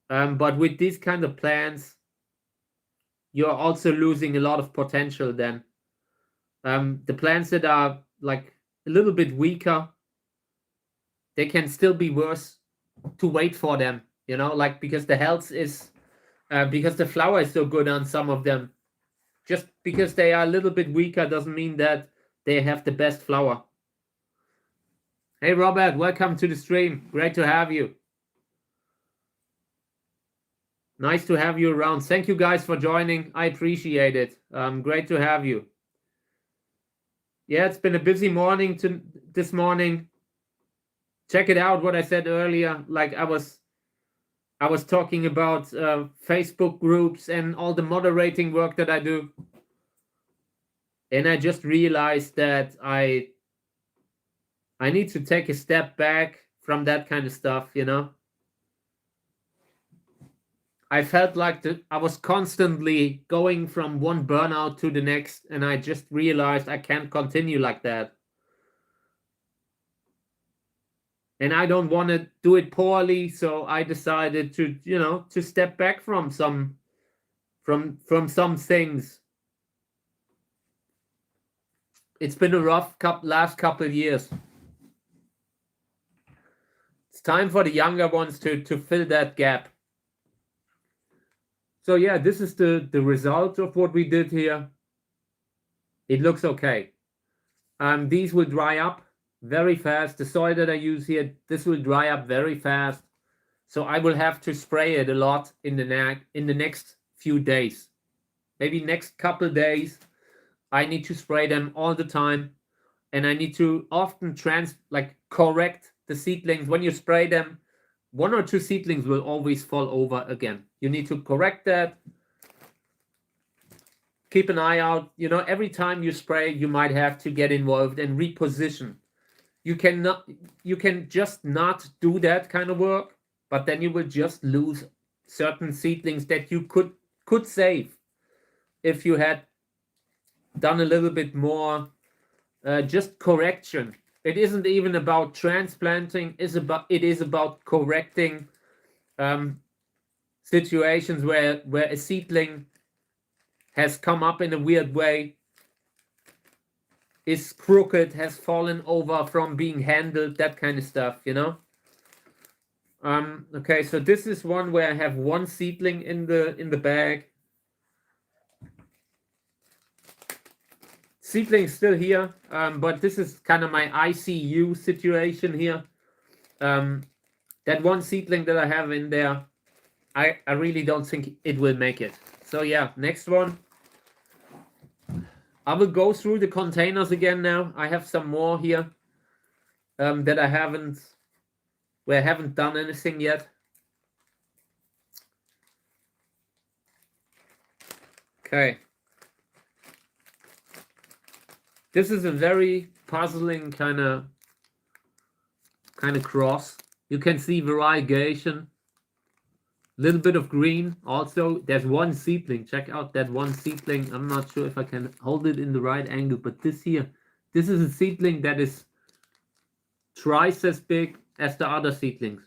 but with these kind of plants, you're also losing a lot of potential then. The plants that are like a little bit weaker, they can still be worse to wait for them, like because the health is, because the flower is so good on some of them. Just because they are a little bit weaker doesn't mean that they have the best flower. Hey Robert, welcome to the stream. Great to have you. Nice to have you around. Thank you guys for joining. I appreciate it. Great to have you. Yeah, it's been a busy morning this morning. Check it out what I said earlier. Like I was talking about Facebook groups and all the moderating work that I do. And I just realized that I need to take a step back from that kind of stuff, I felt like I was constantly going from one burnout to the next, and I just realized I can't continue like that. And I don't want to do it poorly, so I decided to, to step back from some things. It's been a rough last couple of years. It's time for the younger ones to fill that gap. So yeah, this is the result of what we did here. It looks okay. These will dry up very fast. The soil that I use here, this will dry up very fast. So I will have to spray it a lot in the next few days. Maybe next couple days, I need to spray them all the time. And I need to often correct the seedlings. When you spray them, 1 or 2 seedlings will always fall over again. You need to correct that. Keep an eye out. Every time you spray, you might have to get involved and reposition. You can just not do that kind of work, but then you will just lose certain seedlings that you could save if you had done a little bit more just correction. It isn't even about transplanting. It is about correcting situations where a seedling has come up in a weird way, is crooked, has fallen over from being handled, that kind of stuff, Okay, so this is one where I have 1 seedling in the bag. Seedlings still here, but this is kind of my ICU situation here. That one seedling that I have in there, I really don't think it will make it. So yeah, next one. I will go through the containers again now. I have some more here that I haven't done anything yet. Okay. This is a very puzzling kind of cross. You can see variegation. Little bit of green also. There's one seedling. Check out that one seedling. I'm not sure if I can hold it in the right angle, but this here, this is a seedling that is twice as big as the other seedlings.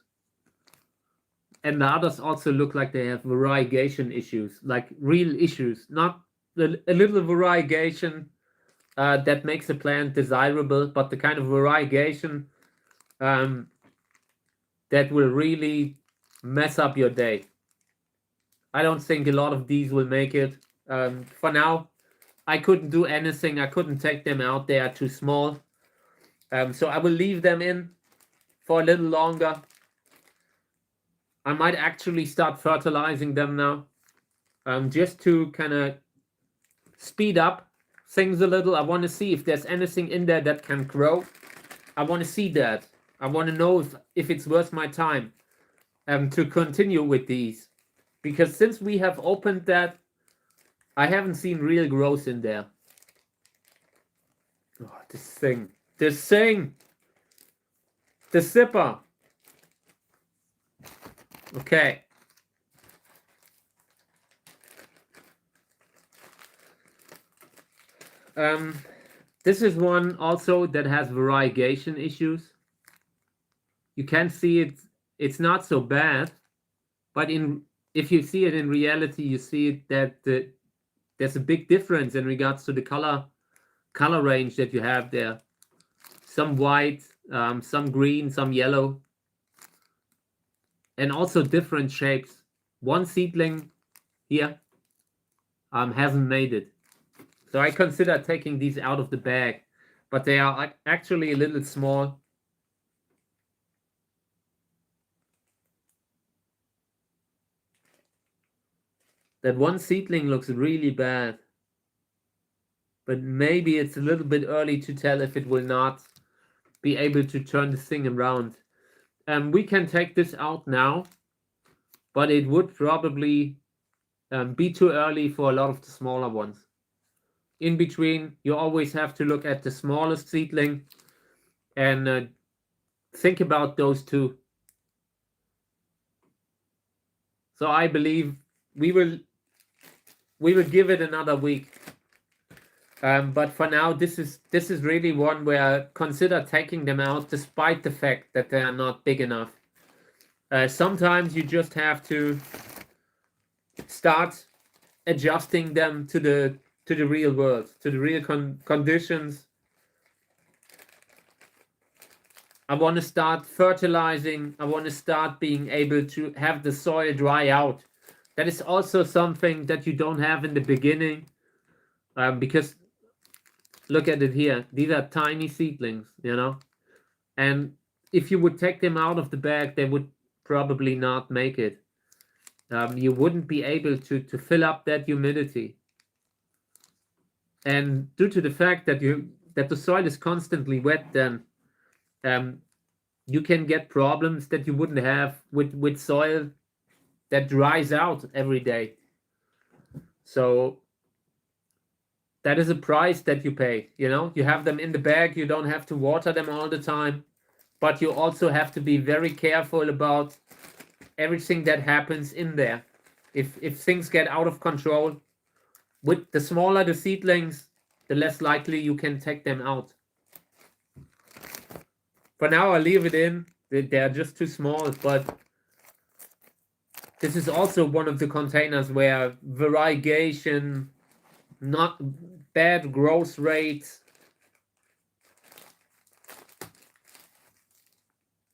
And the others also look like they have variegation issues, like real issues, not a little variegation that makes a plant desirable, but the kind of variegation that will really mess up your day. I don't think a lot of these will make it. For now, I couldn't do anything. I couldn't take them out. They are too small. So I will leave them in for a little longer. I might actually start fertilizing them now, just to kind of speed up things a little. I want to see if there's anything in there that can grow. I want to see that. I want to know if it's worth my time to continue with these. Because since we have opened that, I haven't seen real growth in there. Oh, this thing. The zipper. Okay. This is one also that has variegation issues. You can see it's not so bad, but if you see it in reality, you see that there's a big difference in regards to the color range that you have there. Some white, some green, some yellow, and also different shapes. One seedling here hasn't made it. So I consider taking these out of the bag, but they are actually a little small. That one seedling looks really bad, but maybe it's a little bit early to tell if it will not be able to turn the thing around. We can take this out now, but it would probably be too early for a lot of the smaller ones. In between, you always have to look at the smallest seedling and think about those two. So I believe we will give it another week. But for now, this is really one where I consider taking them out, despite the fact that they are not big enough. Sometimes you just have to start adjusting them to the real world, to the real conditions. I want to start fertilizing. I want to start being able to have the soil dry out. That is also something that you don't have in the beginning, because look at it here. These are tiny seedlings, you know, and if you would take them out of the bag, they would probably not make it. You wouldn't be able to fill up that humidity, and due to the fact that the soil is constantly wet, then you can get problems that you wouldn't have with soil that dries out every day. So that is a price that you pay. You know, you have them in the bag, you don't have to water them all the time, but you also have to be very careful about everything that happens in there. If things get out of control, with the smaller the seedlings, the less likely you can take them out. For now, I'll leave it in. They're just too small, but this is also one of the containers where variegation, not bad growth rates.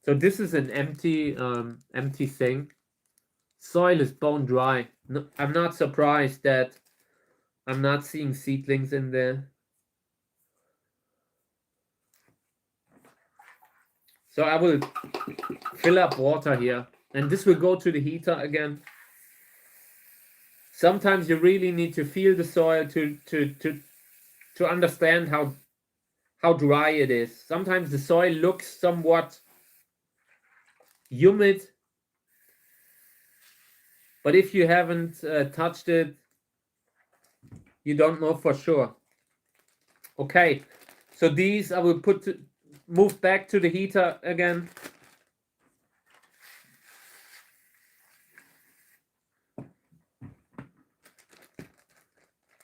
So this is an empty thing. Soil is bone dry. No, I'm not surprised that I'm not seeing seedlings in there. So I will fill up water here, and this will go to the heater again. Sometimes you really need to feel the soil to understand how dry it is. Sometimes the soil looks somewhat humid, but if you haven't touched it, you don't know for sure. Okay, so these I will move back to the heater again.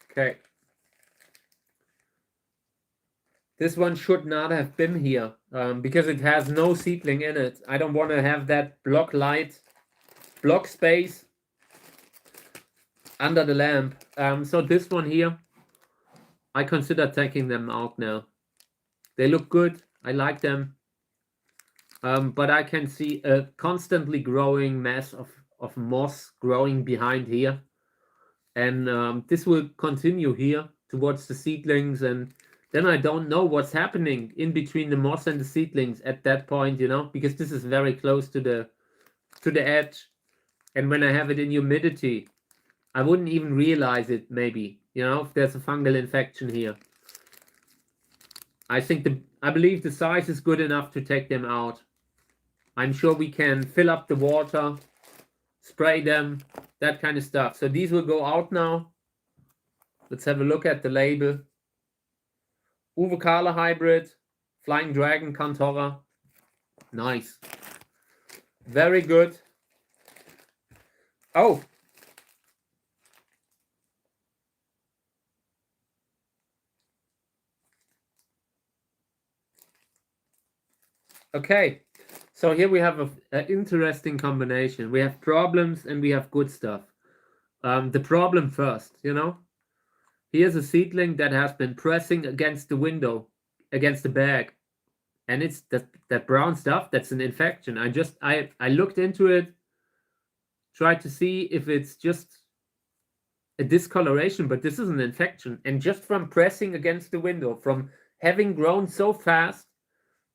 Okay. This one should not have been here because it has no seedling in it. I don't want to have that block space under the lamp. So this one here, I consider taking them out now. They look good. I like them. But I can see a constantly growing mass of moss growing behind here. And this will continue here towards the seedlings, and then I don't know what's happening in between the moss and the seedlings at that point, you know, because this is very close to the edge. And when I have it in humidity, I wouldn't even realize it, maybe, you know, if there's a fungal infection here. I believe the size is good enough to take them out. I'm sure we can fill up the water, spray them, that kind of stuff. So these will go out now. Let's have a look at the label. Uwe Kala hybrid, Flying Dragon Cantora. Nice. Very good. Oh. Okay. So here we have an interesting combination. We have problems and we have good stuff. The problem first, you know. Here's a seedling that has been pressing against the window, against the bag. And it's that brown stuff, that's an infection. I looked into it, tried to see if it's just a discoloration, but this is an infection. And just from pressing against the window, from having grown so fast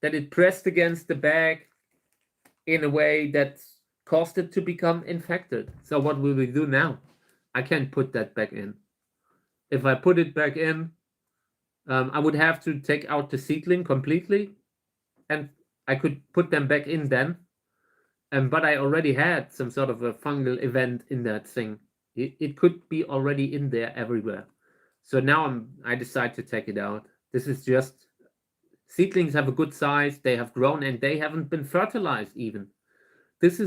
that it pressed against the bag in a way that caused it to become infected. So what will we do now? I can't put that back in. If I put it back in, I would have to take out the seedling completely, and I could put them back in then. But I already had some sort of a fungal event in that thing. It could be already in there everywhere. So now I decide to take it out. This is just, seedlings have a good size, they have grown, and they haven't been fertilized even. These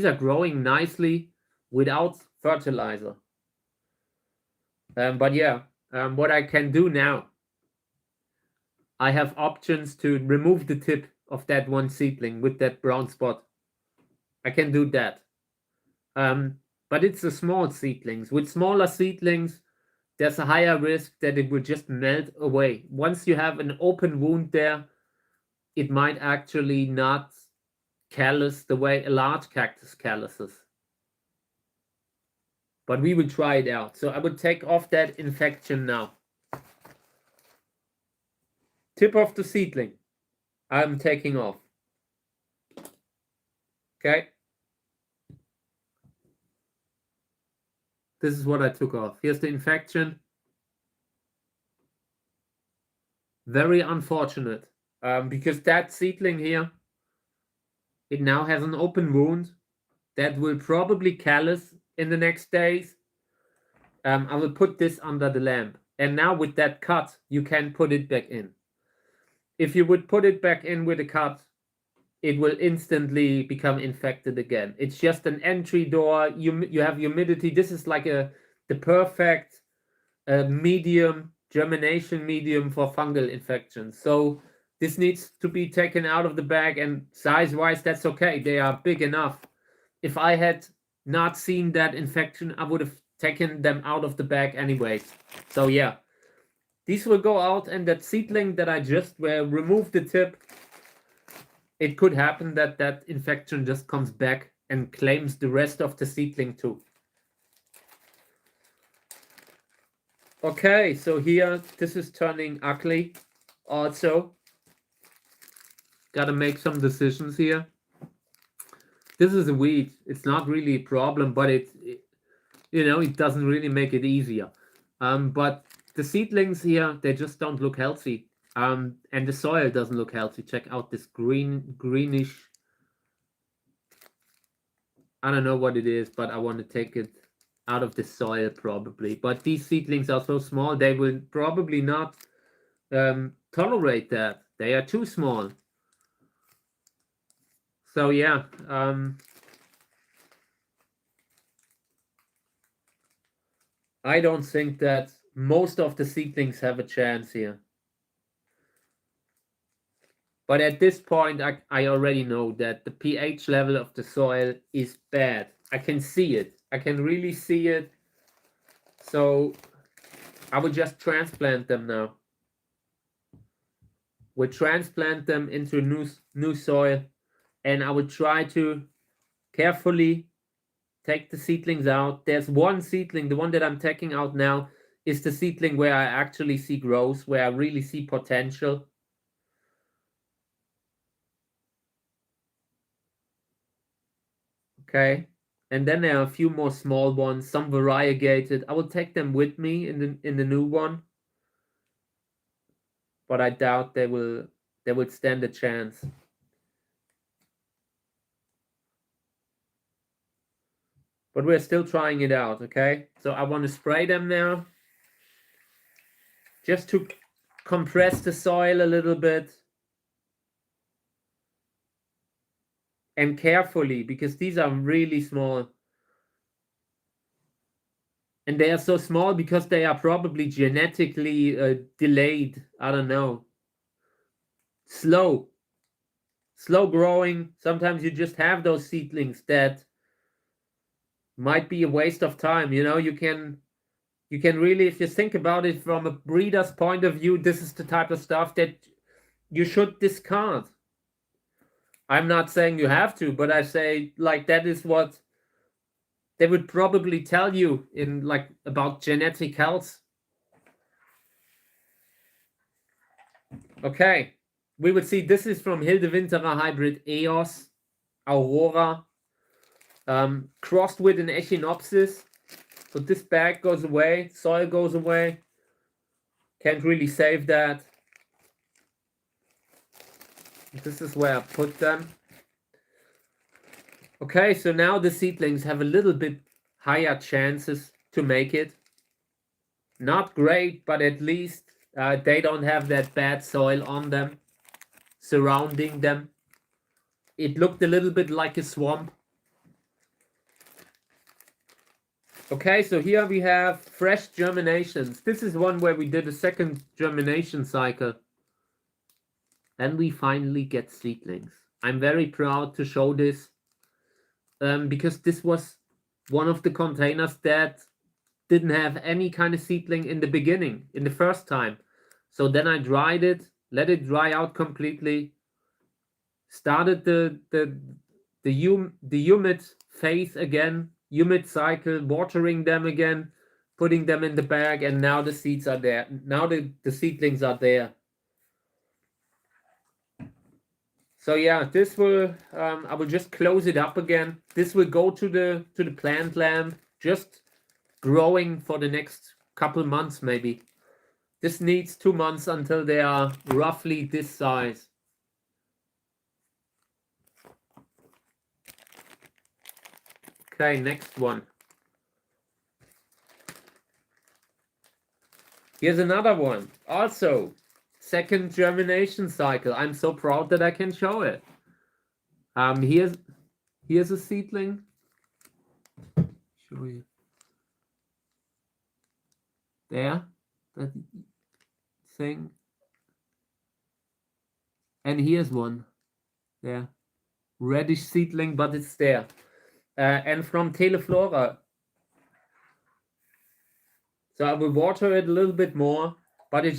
are growing nicely without fertilizer. But yeah, what I can do now, I have options to remove the tip of that one seedling with that brown spot. I can do that. But it's the small seedlings. With smaller seedlings, there's a higher risk that it will just melt away. Once you have an open wound there, it might actually not callus the way a large cactus calluses. But we will try it out. So I will take off that infection now. Tip of the seedling, I'm taking off. Okay. This is what I took off. Here's the infection. Very unfortunate, because that seedling here, it now has an open wound that will probably callus in the next days. I will put this under the lamp. And now with that cut, you can put it back in. If you would put it back in with a cut, it will instantly become infected again. It's just an entry door. You have humidity. This is like the perfect medium, germination medium for fungal infections. So this needs to be taken out of the bag, and size-wise, that's okay. They are big enough. If I had not seen that infection, I would have taken them out of the bag anyways. So yeah, these will go out, and that seedling that I just removed the tip, it could happen that that infection just comes back and claims the rest of the seedling too. Okay, so here, this is turning ugly also. Got to make some decisions here. This is a weed. It's not really a problem, but it doesn't really make it easier. But the seedlings here, they just don't look healthy. And the soil doesn't look healthy. Check out this greenish. I don't know what it is, but I want to take it out of the soil probably. But these seedlings are so small, they will probably not tolerate that. They are too small. So yeah, I don't think that most of the seedlings have a chance here. But at this point, I already know that the pH level of the soil is bad. I can see it. I can really see it. So I will just transplant them now. We'll transplant them into new soil. And I will try to carefully take the seedlings out. There's one seedling, the one that I'm taking out now, is the seedling where I actually see growth, where I really see potential. Okay, and then there are a few more small ones, some variegated. I will take them with me in the new one, but I doubt they will stand a chance. But we're still trying it out, okay? So I want to spray them now, just to compress the soil a little bit. And carefully, because these are really small. And they are so small because they are probably genetically delayed. I don't know. Slow growing. Sometimes you just have those seedlings that might be a waste of time. You can really, if you think about it from a breeder's point of view, this is the type of stuff that you should discard. I'm not saying you have to, but I say like that is what they would probably tell you in like about genetic health. Okay, we would see this is from Hildewinterer hybrid EOS Aurora, crossed with an Echinopsis. So this bag goes away, soil goes away. Can't really save that. This is where I put them. Okay, so now the seedlings have a little bit higher chances to make it. Not great, but at least they don't have that bad soil on them, surrounding them. It looked a little bit like a swamp. Okay, so here we have fresh germinations. This is one where we did a second germination cycle. And we finally get seedlings. I'm very proud to show this because this was one of the containers that didn't have any kind of seedling in the beginning, in the first time. So then I dried it, let it dry out completely, started the humid phase again, humid cycle, watering them again, putting them in the bag, and now the seeds are there. Now the seedlings are there. So yeah, this will I will just close it up again. This will go to the plant lamp, just growing for the next couple months maybe. This needs 2 months until they are roughly this size. Okay, next one. Here's another one. Also, second germination cycle. I'm so proud that I can show it. Here's a seedling. Show you. There, that thing. And here's one. There. Reddish seedling, but it's there. And from Teleflora. So I will water it a little bit more, but it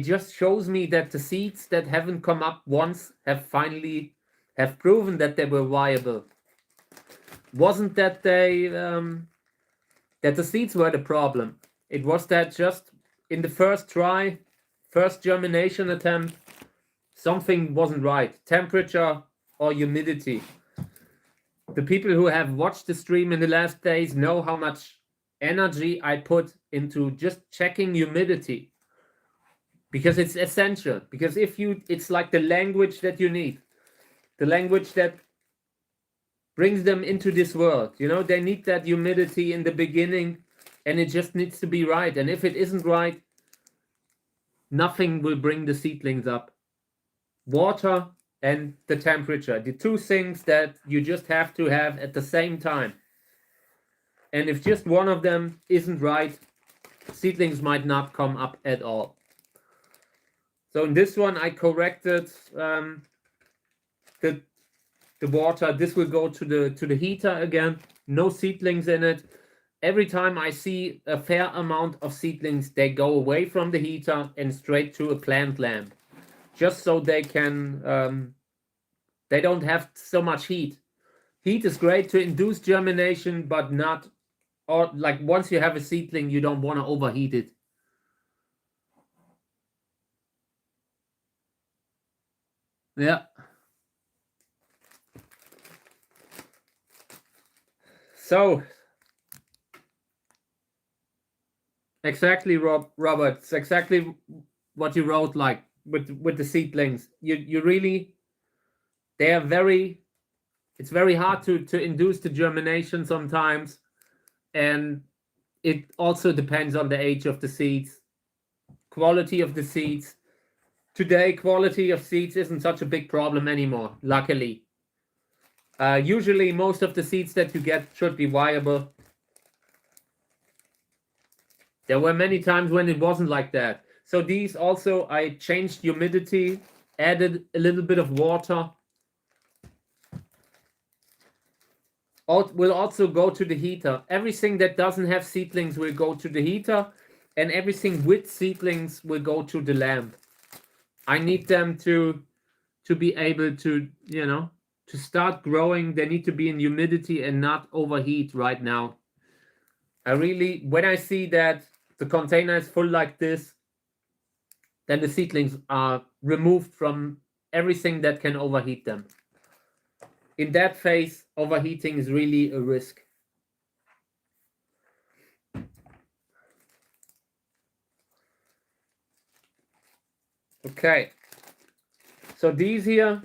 just shows me that the seeds that haven't come up once have proven that they were viable. Wasn't that that the seeds were the problem. It was that just in the first try, first germination attempt, something wasn't right. Temperature or humidity. The people who have watched the stream in the last days know how much energy I put into just checking humidity, because it's essential. Because if you, it's like the language that you need, the language that brings them into this world. You know, they need that humidity in the beginning, and it just needs to be right. And if it isn't right, nothing will bring the seedlings up. Water and the temperature, the two things that you just have to have at the same time. And if just one of them isn't right, seedlings might not come up at all. So in this one, I corrected the water. This will go to the heater again. No seedlings in it. Every time I see a fair amount of seedlings, they go away from the heater and straight to a plant lamp, just so they can they don't have so much heat. Heat is great to induce germination, but not, or like once you have a seedling, you don't want to overheat it. Yeah. So exactly, Robert, it's exactly what you wrote, like with the seedlings. You really, they are very, it's very hard to induce the germination sometimes, and it also depends on the age of the seeds, quality of the seeds. Today, quality of seeds isn't such a big problem anymore, luckily. Usually, most of the seeds that you get should be viable. There were many times when it wasn't like that. So these also, I changed humidity, added a little bit of water. Will also go to the heater. Everything that doesn't have seedlings will go to the heater, and everything with seedlings will go to the lamp. I need them to be able to, you know, to start growing. They need to be in humidity and not overheat right now. I really, when I see that the container is full like this, then the seedlings are removed from everything that can overheat them. In that phase, overheating is really a risk. Okay, so these here,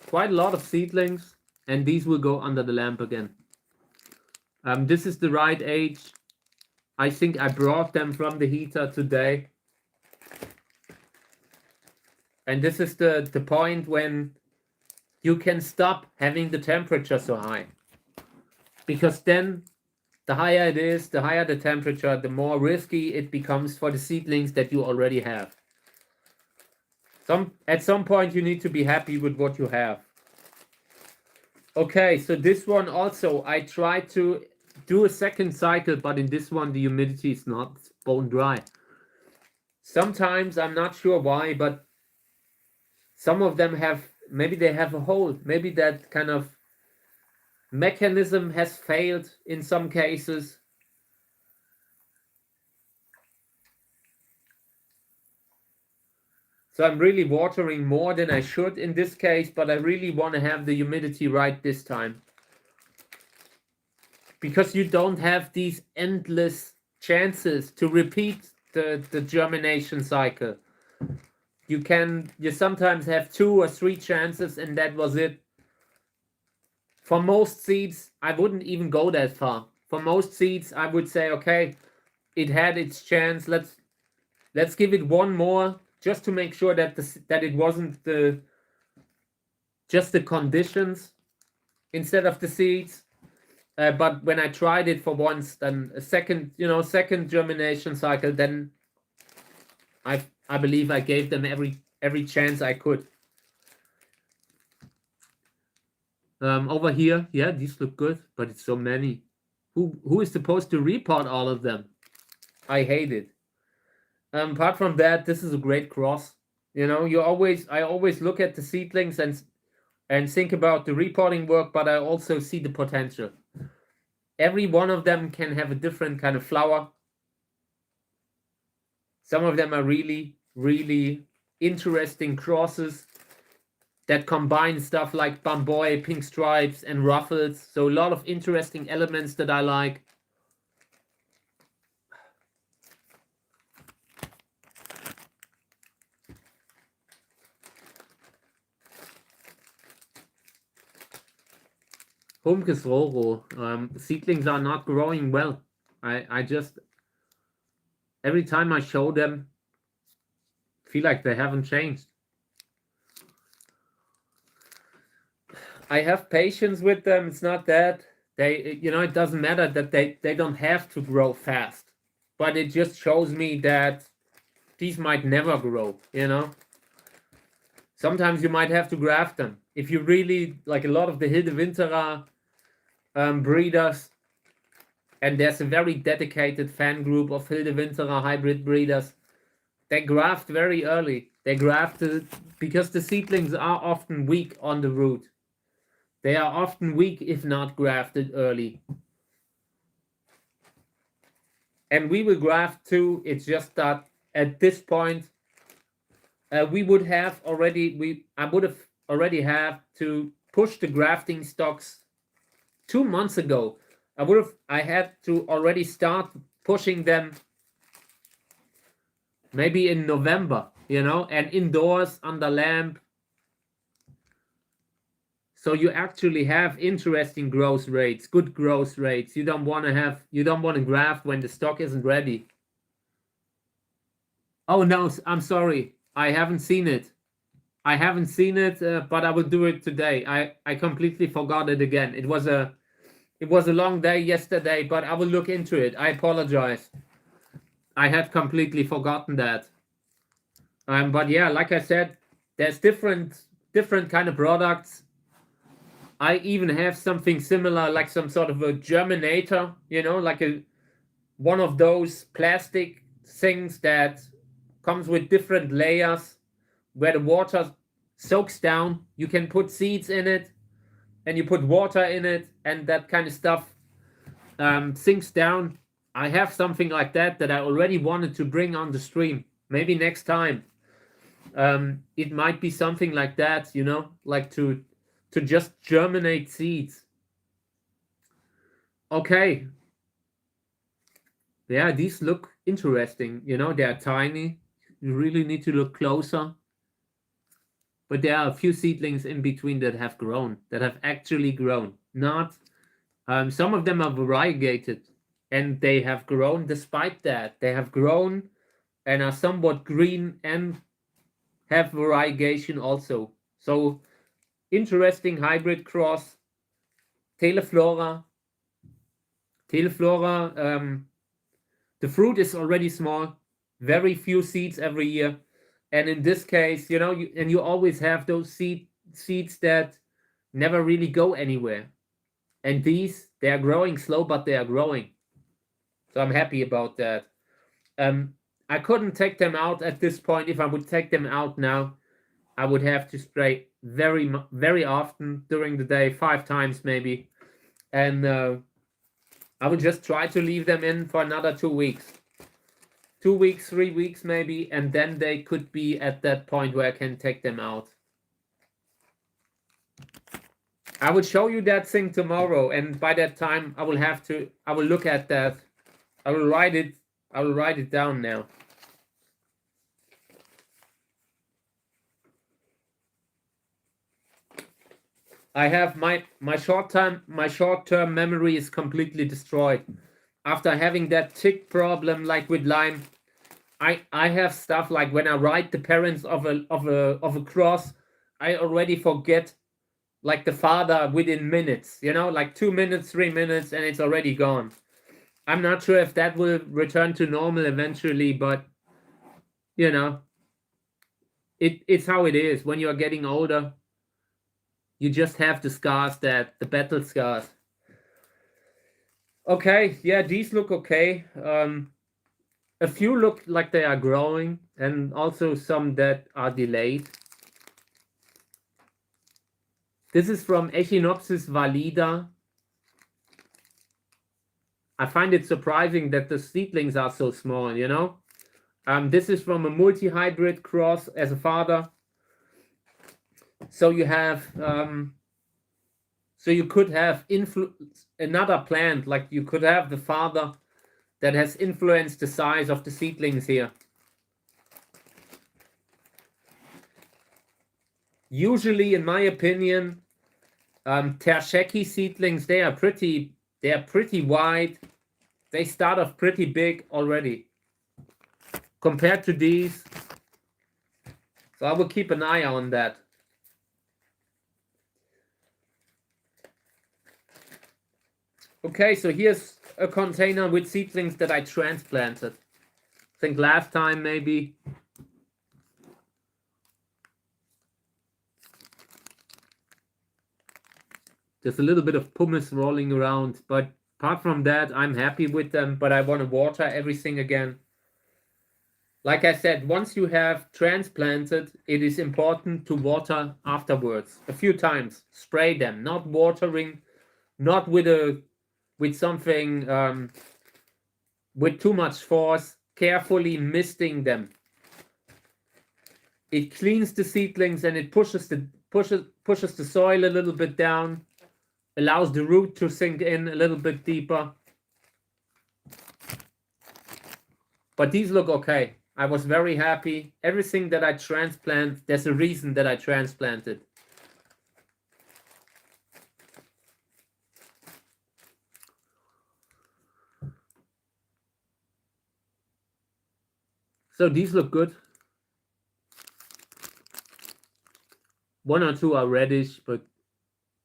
quite a lot of seedlings, and these will go under the lamp again. This is the right age. I think I brought them from the heater today. And this is the point when you can stop having the temperature so high. Because then the higher it is, the higher the temperature, the more risky it becomes for the seedlings that you already have. At some point, you need to be happy with what you have. Okay, so this one also, I tried to do a second cycle, but in this one, the humidity is not bone dry. Sometimes, I'm not sure why, but some of them have, maybe they have a hole. Maybe that kind of mechanism has failed in some cases. So I'm really watering more than I should in this case, but I really want to have the humidity right this time. Because you don't have these endless chances to repeat the germination cycle. You sometimes have 2 or 3 chances, and that was it. For most seeds, I wouldn't even go that far. For most seeds, I would say, okay, it had its chance. Let's give it one more, just to make sure that it wasn't just the conditions instead of the seeds. But when I tried it for once, then a second germination cycle, then I believe I gave them every chance I could. Over here, yeah, these look good, but it's so many. Who is supposed to repot all of them? I hate it. Apart from that, this is a great cross. You know, I always look at the seedlings and think about the repotting work, but I also see the potential. Every one of them can have a different kind of flower. Some of them are really, really interesting crosses. that combine stuff like bamboy, pink stripes, and ruffles. So a lot of interesting elements that I like. Humkes Roro. Seedlings are not growing well. I just, every time I show them, feel like they haven't changed. I have patience with them. It's not that they, you know, it doesn't matter that they don't have to grow fast, but it just shows me that these might never grow, you know. Sometimes you might have to graft them if you really like. A lot of the Hilde breeders, and there's a very dedicated fan group of Hilde hybrid breeders. They graft very early. They graft because the seedlings are often weak on the root. They are often weak if not grafted early. And we will graft too. It's just that at this point, I would have already to push the grafting stocks 2 months ago. I had to already start pushing them maybe in November, you know, and indoors under lamp. So you actually have interesting growth rates, good growth rates. You don't want to graft when the stock isn't ready. Oh no, I'm sorry. I haven't seen it. But I will do it today. I completely forgot it again. It was a long day yesterday, but I will look into it. I apologize. I had completely forgotten that. But yeah, like I said, there's different kind of products. I even have something similar, like some sort of a germinator, you know, like one of those plastic things that comes with different layers where the water soaks down. You can put seeds in it, and you put water in it, and that kind of stuff sinks down. I have something like that I already wanted to bring on the stream. Maybe next time. It might be something like that, you know, like to just germinate seeds. Okay. Yeah, these look interesting. You know, they're tiny. You really need to look closer. But there are a few seedlings in between that have grown, that have actually grown. Not, some of them are variegated, and they have grown despite that. They have grown and are somewhat green and have variegation also. So interesting hybrid cross. Teleflora. The fruit is already small, very few seeds every year. And in this case, you know, you always have those seeds that never really go anywhere. And these, they are growing slow, but they are growing. So I'm happy about that. I couldn't take them out at this point. If I would take them out now, I would have to spray very, very often during the day, 5 times maybe. And I would just try to leave them in for another 2 weeks. 2 weeks, 3 weeks maybe, and then they could be at that point where I can take them out. I will show you that thing tomorrow, and by that time I will look at that. I will write it down now. I have my short-term memory is completely destroyed. After having that tick problem like with Lyme, I have stuff like when I write the parents of a cross, I already forget like the father within minutes, you know, like 2 minutes, 3 minutes, and it's already gone. I'm not sure if that will return to normal eventually, but you know, it's how it is when you're getting older. You just have the scars, the battle scars. Okay, yeah, these look okay. A few look like they are growing, and also some that are delayed. This is from Echinopsis valida. I find it surprising that the seedlings are so small, you know? This is from a multi-hybrid cross as a father. So you have so you could have another plant, like you could have the father that has influenced the size of the seedlings here. Usually, in my opinion, tersheki seedlings, they are pretty wide. They start off pretty big already compared to these. So I will keep an eye on that. Okay, so here's a container with seedlings that I transplanted. I think last time maybe. There's a little bit of pumice rolling around, but apart from that, I'm happy with them, but I want to water everything again. Like I said, once you have transplanted, it is important to water afterwards a few times. Spray them, not watering, not with something with too much force, carefully misting them. It cleans the seedlings and it pushes the soil a little bit down, allows the root to sink in a little bit deeper. But these look okay. I was very happy. Everything that I transplant, there's a reason that I transplanted. So these look good. One or two are reddish, but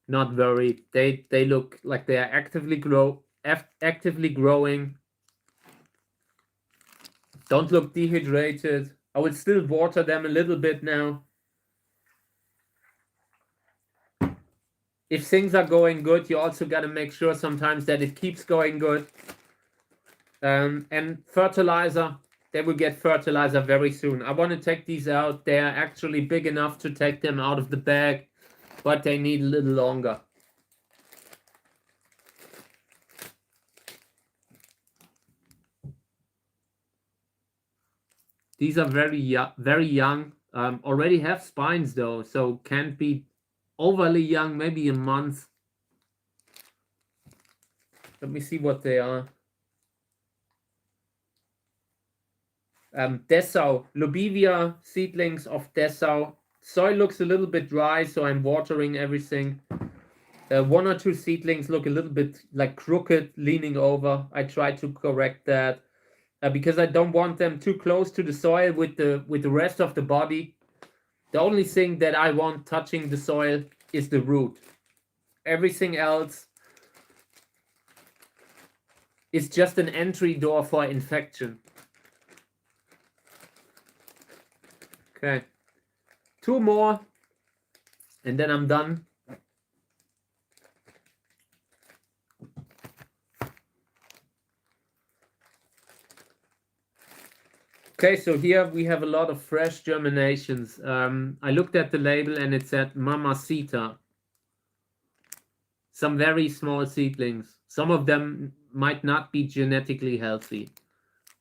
not very. They look like they are actively growing. Don't look dehydrated. I will still water them a little bit now. If things are going good, you also got to make sure sometimes that it keeps going good. And fertilizer, they will get fertilizer very soon. I want to take these out. They are actually big enough to take them out of the bag, but they need a little longer. These are very young. Already have spines though, so can't be overly young. Maybe a month. Let me see what they are. Dessau, Lobivia seedlings of Dessau. Soil looks a little bit dry, so I'm watering everything. One or two seedlings look a little bit like crooked, leaning over. I try to correct that because I don't want them too close to the soil with the rest of the body. The only thing that I want touching the soil is the root. Everything else is just an entry door for infection. Okay, 2 more, and then I'm done. Okay, so here we have a lot of fresh germinations. I looked at the label and it said Mamacita. Some very small seedlings. Some of them might not be genetically healthy.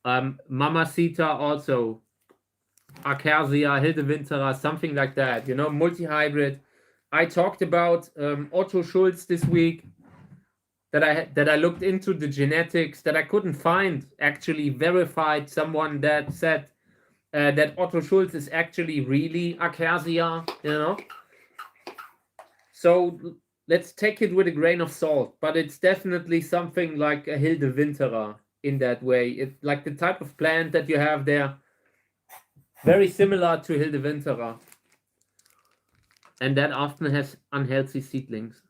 Mamacita also. Acacia, Hildewinterer, something like that, you know, multi-hybrid. I talked about Otto Schulz this week, that I looked into the genetics, that I couldn't find actually verified someone that said that Otto Schulz is actually really Acacia, you know. So let's take it with a grain of salt, but it's definitely something like a Hildewinterer in that way. It's like the type of plant that you have there. Very similar to Hildewinterer. And that often has unhealthy seedlings.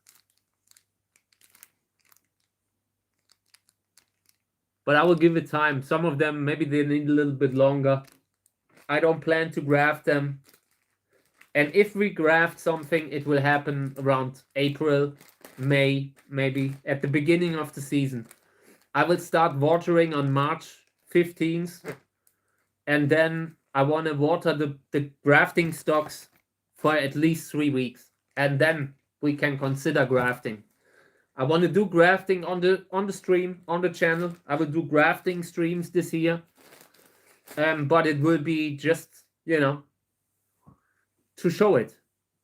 But I will give it time. Some of them, maybe they need a little bit longer. I don't plan to graft them. And if we graft something, it will happen around April, May, maybe at the beginning of the season. I will start watering on March 15th. And then I want to water the grafting stocks for at least 3 weeks. And then we can consider grafting. I want to do grafting on the stream, on the channel. I will do grafting streams this year. But it will be just, you know, to show it.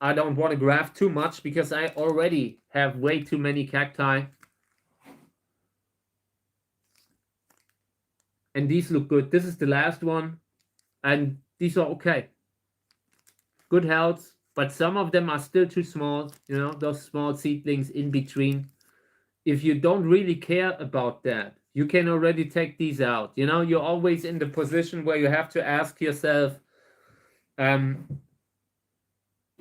I don't want to graft too much because I already have way too many cacti. And these look good. This is the last one. And these are okay. Good health. But some of them are still too small. You know, those small seedlings in between. If you don't really care about that, you can already take these out. You know, you're always in the position where you have to ask yourself,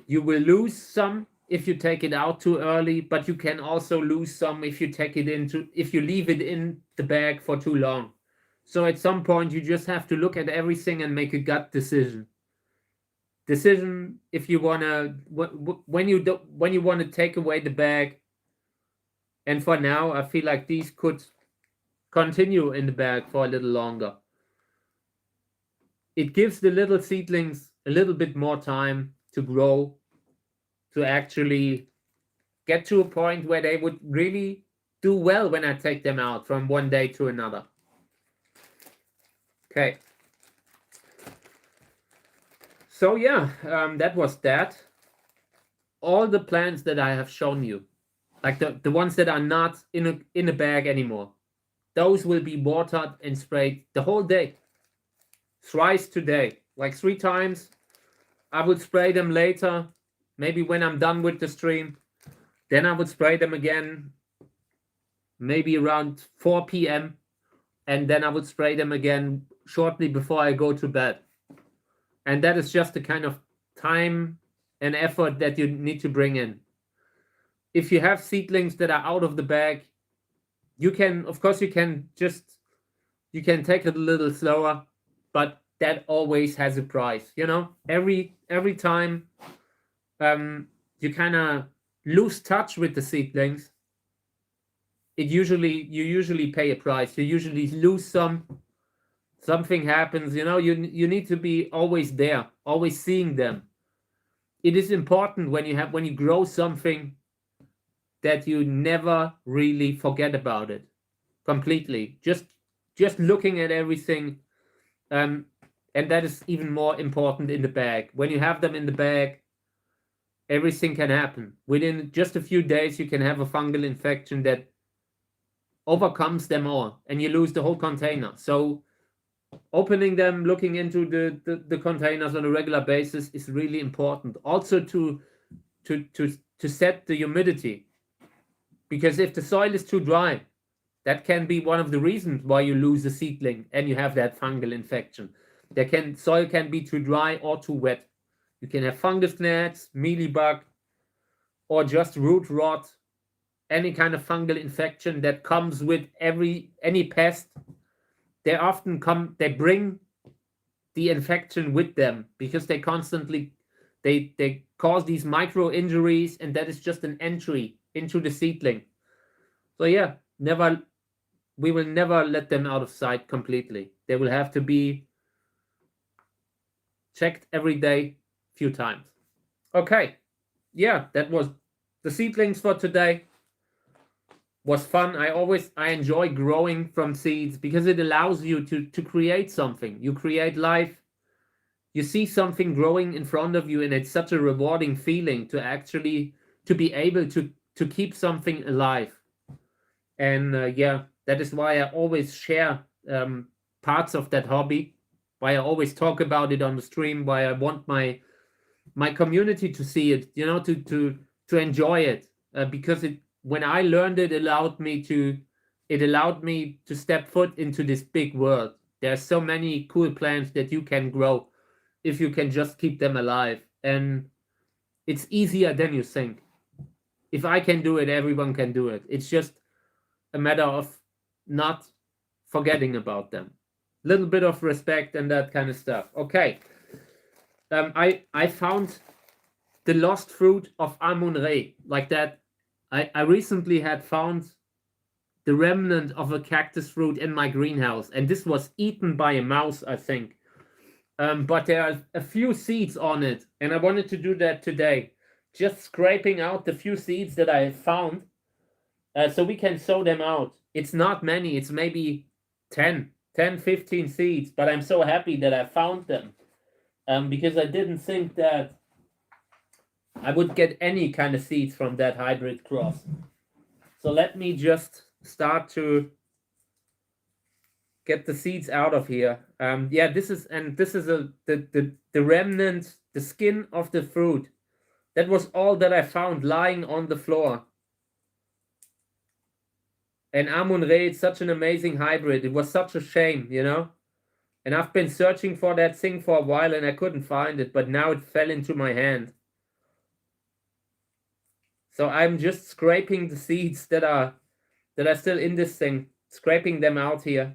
you will lose some if you take it out too early, but you can also lose some if you if you leave it in the bag for too long. So at some point you just have to look at everything and make a gut decision. If you wanna when you want to take away the bag. And for now, I feel like these could continue in the bag for a little longer. It gives the little seedlings a little bit more time to grow, to actually get to a point where they would really do well when I take them out from one day to another. Okay. So yeah, that was that. All the plants that I have shown you, like the ones that are not in a bag anymore, those will be watered and sprayed the whole day. Thrice today, like 3 times. I would spray them later, maybe when I'm done with the stream. Then I would spray them again, maybe around 4 p.m. And then I would spray them again shortly before I go to bed. And that is just the kind of time and effort that you need to bring in. If you have seedlings that are out of the bag, you can, of course, you can take it a little slower, but that always has a price. You know, every time you kind of lose touch with the seedlings, you usually pay a price. You usually lose something happens. You know, you need to be always there, always seeing them. It is important when you grow something that you never really forget about it completely. Just looking at everything, and that is even more important in the bag. When you have them in the bag, everything can happen. Within just a few days, you can have a fungal infection that overcomes them all, and you lose the whole container. So opening them, looking into the containers on a regular basis is really important. Also to set the humidity, because if the soil is too dry, that can be one of the reasons why you lose a seedling and you have that fungal infection. Soil can be too dry or too wet. You can have fungus gnats, mealybug, or just root rot, any kind of fungal infection that comes with any pest. They bring the infection with them because they constantly they cause these micro injuries, and that is just an entry into the seedling. So yeah, we will never let them out of sight completely. They will have to be checked every day, few times. Okay, yeah, that was the seedlings for today. Was fun. I enjoy growing from seeds because it allows you to create something. You create life. You see something growing in front of you, and it's such a rewarding feeling to be able to keep something alive. And yeah, that is why I always share parts of that hobby, why I always talk about it on the stream, why I want my community to see it, you know, to enjoy it, because when I learned it allowed me to step foot into this big world. There's so many cool plants that you can grow if you can just keep them alive, and it's easier than you think. If I can do it, everyone can do it. It's just a matter of not forgetting about them. Little bit of respect and that kind of stuff. Okay. I found the lost fruit of Amun-Re, like that. I recently had found the remnant of a cactus fruit in my greenhouse, and this was eaten by a mouse, I think. But there are a few seeds on it, and I wanted to do that today. Just scraping out the few seeds that I found, so we can sow them out. It's not many, it's maybe 10, 15 seeds, but I'm so happy that I found them. Because I didn't think that I would get any kind of seeds from that hybrid cross. So let me just start to get the seeds out of here. Yeah, this is the remnant, the skin of the fruit. That was all that I found lying on the floor. And Amun-Re, it's such an amazing hybrid. It was such a shame, you know? And I've been searching for that thing for a while and I couldn't find it, but now it fell into my hand. So I'm just scraping the seeds that are still in this thing, scraping them out here.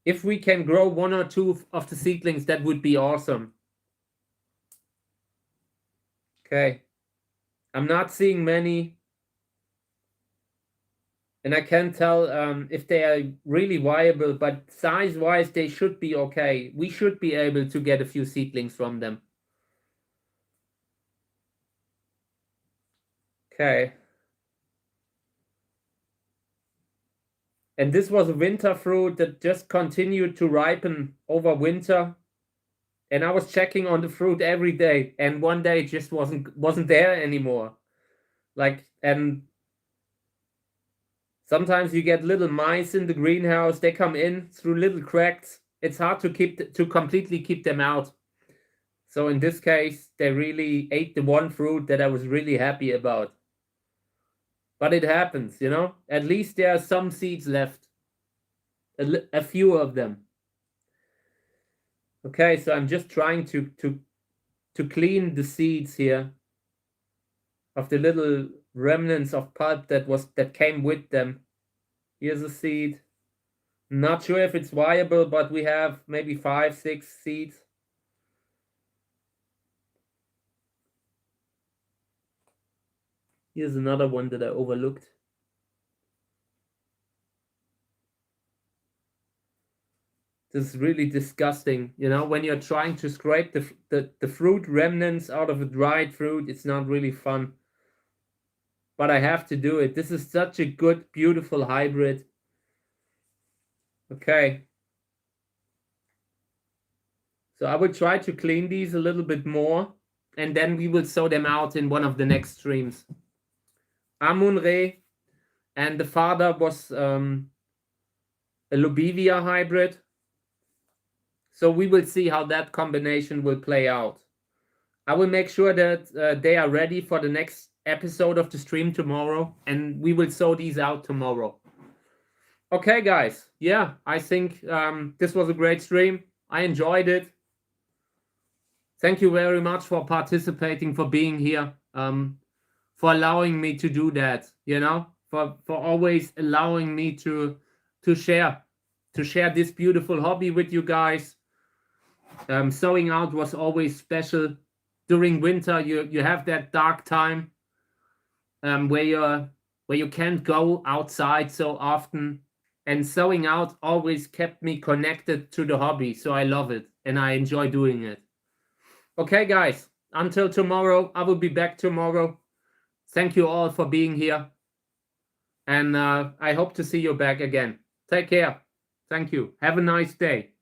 If we can grow 1 or 2 of the seedlings, that would be awesome. Okay. I'm not seeing many. And I can't tell if they are really viable, but size-wise, they should be okay. We should be able to get a few seedlings from them. Okay. And this was a winter fruit that just continued to ripen over winter. And I was checking on the fruit every day, and one day it just wasn't there anymore. Like, and sometimes you get little mice in the greenhouse. They come in through little cracks. It's hard to completely keep them out. So in this case, they really ate the one fruit that I was really happy about. But it happens, you know. At least there are some seeds left. A few of them. Okay, so I'm just trying to clean the seeds here of the little remnants of pulp that came with them. Here's a seed. Not sure if it's viable, but we have maybe 5, 6 seeds. Here's another one that I overlooked. This is really disgusting, you know, when you're trying to scrape the fruit remnants out of a dried fruit, it's not really fun. But I have to do it. This is such a good, beautiful hybrid. Okay. So I will try to clean these a little bit more, and then we will sow them out in one of the next streams. Amun-Re, and the father was a Lobivia hybrid. So we will see how that combination will play out. I will make sure that they are ready for the next episode of the stream tomorrow, and we will sow these out tomorrow. Okay, guys. Yeah, I think this was a great stream. I enjoyed it. Thank you very much for participating, for being here, for allowing me to do that, you know, for always allowing me to share this beautiful hobby with you guys. Sowing out was always special. During winter, you have that dark time where you can't go outside so often, and sowing out always kept me connected to the hobby. So I love it and I enjoy doing it. Okay, guys, until tomorrow. I will be back tomorrow. Thank you all for being here, and I hope to see you back again. Take care. Thank you. Have a nice day.